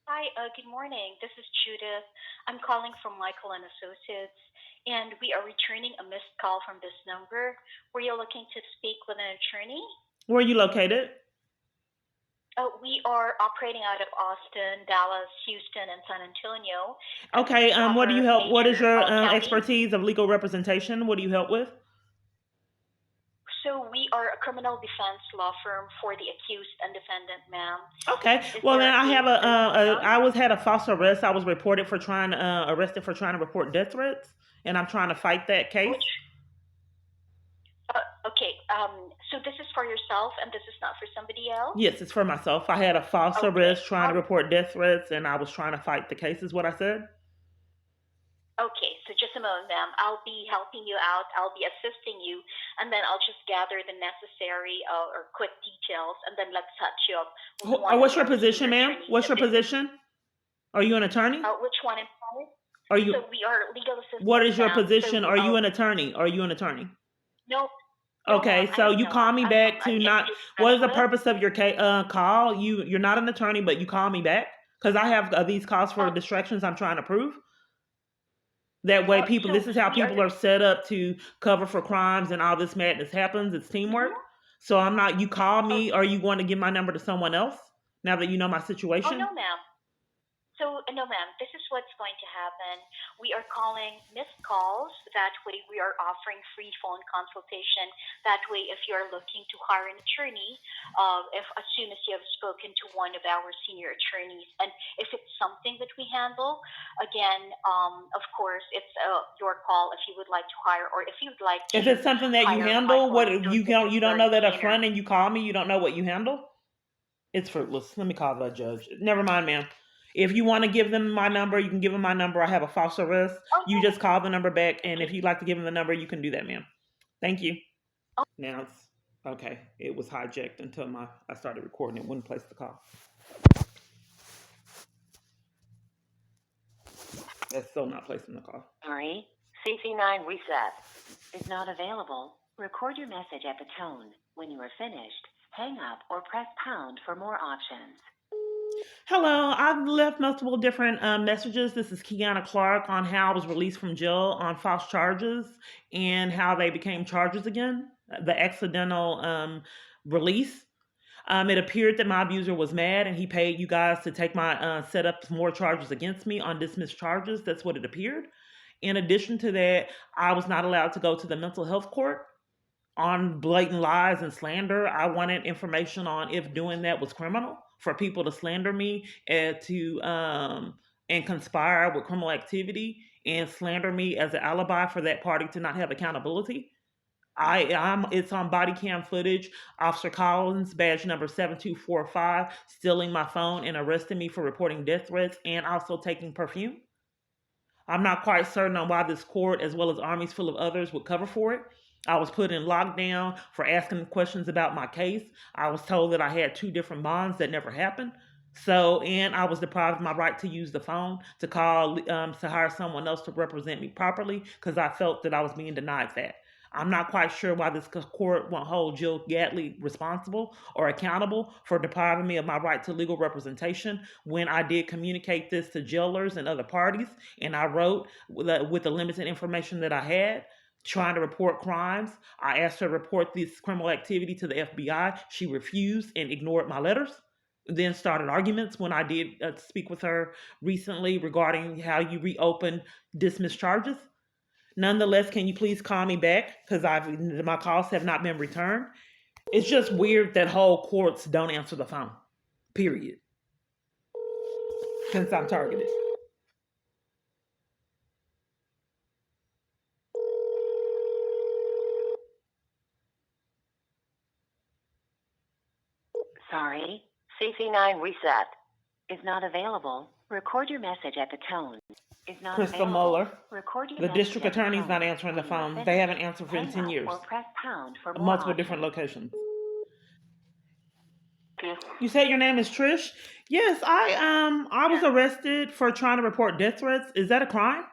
H: Hi, good morning. This is Judith. I'm calling from Michael and Associates, and we are returning a missed call from this number. Were you looking to speak with an attorney?
A: Where are you located?
H: We are operating out of Austin, Dallas, Houston, and San Antonio.
A: Okay, what do you help? What is your
H: counties.
A: expertise of legal representation? What do you help with?
H: So we are a criminal defense law firm for the accused and defendant, ma'am.
A: Okay. Well, then I have had a false arrest. I was arrested for trying to report death threats, and I'm trying to fight that case.
H: Okay. So this is for yourself, and this is not for somebody else?
A: Yes, it's for myself. I had a false arrest trying to report death threats, and I was trying to fight the case. Is what I said.
H: Okay, so just a moment, ma'am. I'll be helping you out. I'll be assisting you, and then I'll just gather the necessary or quick details, and then let's set you up.
A: What's your position, ma'am? What's your position? Are you an attorney?
H: Which one, I'm sorry?
A: Are you?
H: So we are legal assistants.
A: What is your position?
H: So
A: are you an attorney? Are you an attorney?
H: No.
A: Okay, so you call me back to not. What is the purpose of your call? You're not an attorney, but you call me back because I have these calls for distractions I'm trying to prove. That way, this is how people are set up to cover for crimes, and all this madness happens. It's teamwork. So I'm not. You call me, or you want to give my number to someone else now that you know my situation?
H: Oh no, ma'am. So, no, ma'am, this is what's going to happen. We are calling missed calls. That way, we are offering free phone consultation. That way, if you're looking to hire an attorney, as soon as you have spoken to one of our senior attorneys, and if it's something that we handle, again, of course, it's your call if you would like to hire, or if you'd like to.
A: If it's something that you handle, you don't know that up front, and you call me, you don't know what you handle. It's fruitless. Let me call the judge. Never mind, ma'am. If you want to give them my number, you can give them my number. I have a false arrest. Okay. You just call the number back, and if you'd like to give them the number, you can do that, ma'am. Thank you. Now it's okay. It was hijacked until I started recording. It wouldn't place the call. That's still not placing the call.
F: Sorry, CC9 reset is not available. Record your message at the tone. When you are finished, hang up or press pound for more options.
A: Hello, I've left multiple different messages. This is Kiana Clark on how I was released from jail on false charges and how they became charges again, the accidental release. It appeared that my abuser was mad and he paid you guys to take set up more charges against me on dismissed charges. That's what it appeared. In addition to that, I was not allowed to go to the mental health court on blatant lies and slander. I wanted information on if doing that was criminal, for people to slander me and conspire with criminal activity and slander me as an alibi for that party to not have accountability. It's on body cam footage. Officer Collins, badge number 7245, stealing my phone and arresting me for reporting death threats and also taking perfume. I'm not quite certain on why this court, as well as armies full of others, would cover for it. I was put in lockdown for asking questions about my case. I was told that I had 2 different bonds that never happened. And I was deprived of my right to use the phone to call, to hire someone else to represent me properly because I felt that I was being denied that. I'm not quite sure why this court won't hold Jill Gatley responsible or accountable for depriving me of my right to legal representation when I did communicate this to jailers and other parties, and I wrote with the limited information that I had, trying to report crimes. I asked her to report this criminal activity to the FBI. She refused and ignored my letters. Then started arguments when I did speak with her recently regarding how you reopen dismissed charges. Nonetheless, can you please call me back because my calls have not been returned. It's just weird that whole courts don't answer the phone, period, since I'm targeted.
F: Sorry, CC9 reset is not available. Record your message at the tone. Is not
A: Crystal
F: available.
A: Muller.
F: Record your
A: The
F: message
A: district
F: at the
A: attorney's
F: tone.
A: not answering the
F: When you are
A: phone. They
F: finished,
A: haven't answered for
F: hang
A: 10
F: up
A: years.
F: or press pound for more
A: Multiple
F: options.
A: different locations.
F: Yes.
A: You said your name is Trish? Yes, I was arrested for trying to report death threats. Is that a crime?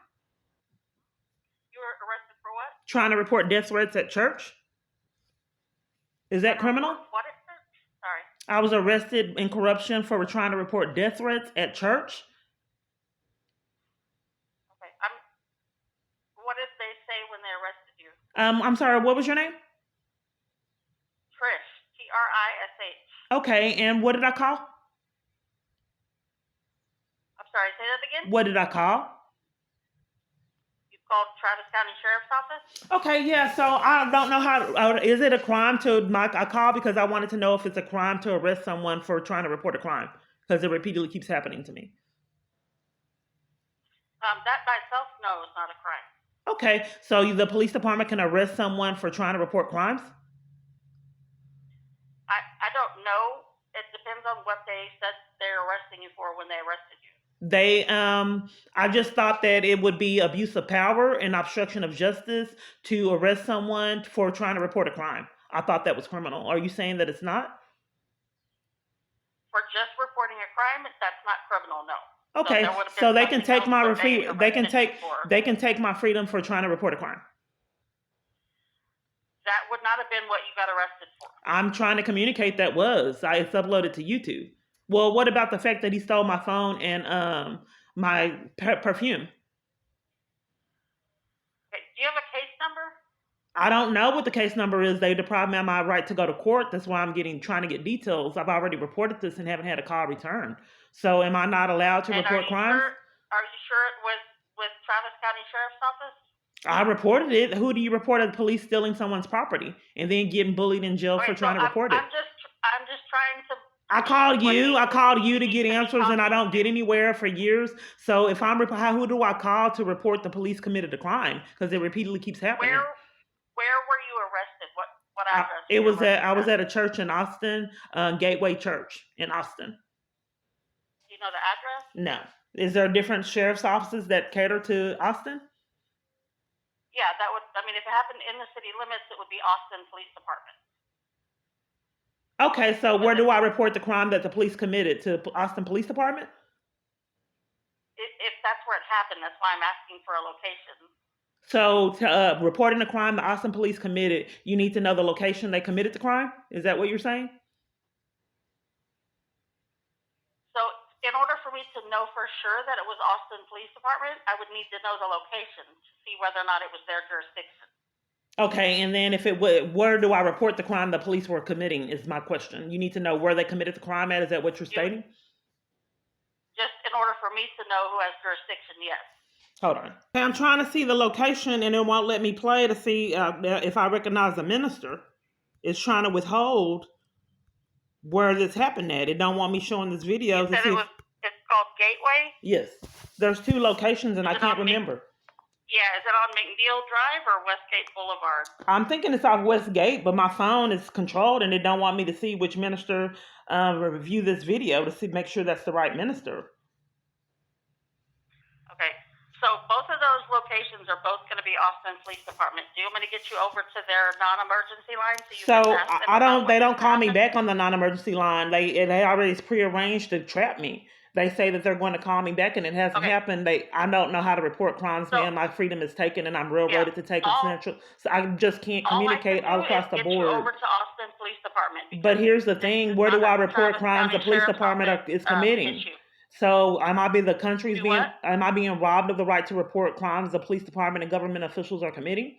B: You were arrested for what?
A: Trying to report death threats at church? Is that criminal?
B: What is it? Sorry.
A: I was arrested in corruption for trying to report death threats at church.
B: Okay. What did they say when they arrested you?
A: I'm sorry, what was your name?
B: Trish. Trish.
A: Okay, and what did I call?
B: I'm sorry, say that again?
A: What did I call?
B: You called Travis County Sheriff's Office?
A: Okay, yeah, so I don't know how, is it a crime I call because I wanted to know if it's a crime to arrest someone for trying to report a crime, because it repeatedly keeps happening to me.
B: That by itself, no, it's not a crime.
A: Okay, so the police department can arrest someone for trying to report crimes?
B: I don't know. It depends on what they said they're arresting you for when they arrested you.
A: I just thought that it would be abuse of power and obstruction of justice to arrest someone for trying to report a crime. I thought that was criminal. Are you saying that it's not?
B: For just reporting a crime, that's not criminal, no.
A: Okay, so they can take my they can take my freedom for trying to report a crime.
B: That would not have been what you got arrested for.
A: I'm trying to communicate it's uploaded to YouTube. Well, what about the fact that he stole my phone and my perfume?
B: Okay, do you have a case number?
A: I don't know what the case number is. They deprived me of my right to go to court. That's why I'm trying to get details. I've already reported this and haven't had a call returned. So am I not allowed to report crimes?
B: Are you sure it was with Travis County Sheriff's Office?
A: I reported it. Who do you report as police stealing someone's property and then getting bullied in jail for trying to report it?
B: I'm just trying to.
A: I called you to get answers and I don't get anywhere for years. So if who do I call to report the police committed a crime? Because it repeatedly keeps happening.
B: Where were you arrested? What address?
A: I was at a church in Austin, Gateway Church in Austin.
B: Do you know the address?
A: No. Is there different sheriff's offices that cater to Austin?
B: Yeah, if it happened in the city limits, it would be Austin Police Department.
A: Okay, so where do I report the crime that the police committed? To Austin Police Department?
B: If that's where it happened, that's why I'm asking for a location.
A: So, reporting the crime the Austin police committed, you need to know the location they committed the crime? Is that what you're saying?
B: So, in order for me to know for sure that it was Austin Police Department, I would need to know the location to see whether or not it was their jurisdiction.
A: Okay, and then where do I report the crime the police were committing is my question. You need to know where they committed the crime at? Is that what you're stating?
B: Just in order for me to know who has jurisdiction, yes.
A: Hold on. I'm trying to see the location and it won't let me play to see if I recognize the minister. It's trying to withhold where this happened at. It don't want me showing this video.
B: You said it's called Gateway?
A: Yes. There's 2 locations and I can't remember.
B: Yeah, is it on McNeil Drive or Westgate Boulevard?
A: I'm thinking it's off Westgate, but my phone is controlled and it don't want me to see which minister review this video to make sure that's the right minister.
B: Okay, so both of those locations are both going to be Austin Police Department. Do you want me to get you over to their non-emergency line so you can ask them?
A: They don't call me back on the non-emergency line. They already prearranged to trap me. They say that they're going to call me back, and it hasn't happened. I don't know how to report crimes, man. My freedom is taken, and I'm railroaded to take essential. So I just can't communicate all across the board.
B: You over to Austin Police Department.
A: But here's the thing: where do I report crimes the police department is committing? So am I being robbed of the right to report crimes the police department and government officials are committing?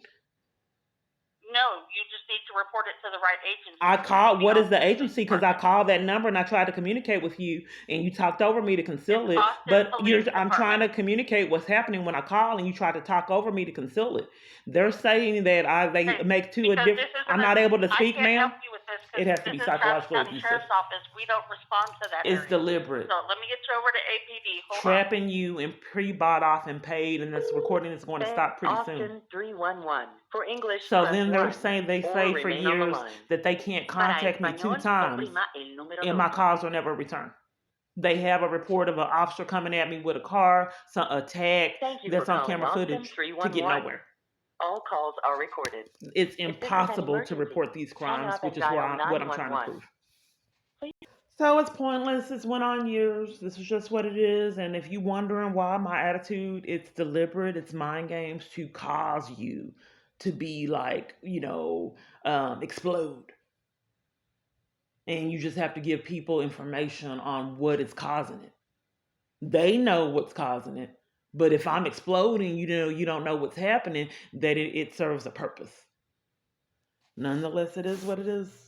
B: No, you just need to report it to the right agency.
A: What is the agency? Because I called that number and I tried to communicate with you and you talked over me to conceal it. But I'm trying to communicate what's happening when I call and you try to talk over me to conceal it. They're saying that they make 2 different. I'm not able to speak, ma'am.
B: I can't help you with this.
I: office,
A: It
I: because
A: has to be
I: this is Travis
A: psychologically
I: County
A: abusive.
I: Sheriff's Office. We don't respond to that
A: It's
I: area.
A: deliberate.
I: So let me get you over to APD. Hold on.
A: Trapping you and pre-bought off and paid, and this recording is going to stop pretty soon.
J: Austin 311. For English,
A: So
J: press
A: then they're
J: 1
A: saying they
J: or
A: say for
J: remain on the
A: years
J: line.
A: that they can't
J: Para
A: contact me 2
J: español,
A: times,
J: oprima el número
A: and my
J: dos.
A: calls were never returned. They have a report of an officer coming at me with a car, a tag
J: Thank you
A: that's
J: for
A: on
J: calling
A: camera
J: Austin
A: footage to
J: 311.
A: get nowhere.
J: All calls are recorded.
A: It's
J: If this is an
A: impossible to
J: emergency,
A: report these
J: hang
A: crimes,
J: up
A: which
J: and
A: is
J: dial
A: what I'm trying to
J: 911.
A: prove. So it's pointless. It's went on years. This is just what it is. And if you're wondering why my attitude, it's deliberate. It's mind games to cause you to be like, explode. And you just have to give people information on what is causing it. They know what's causing it. But if I'm exploding, you don't know what's happening, that it serves a purpose. Nonetheless, it is what it is.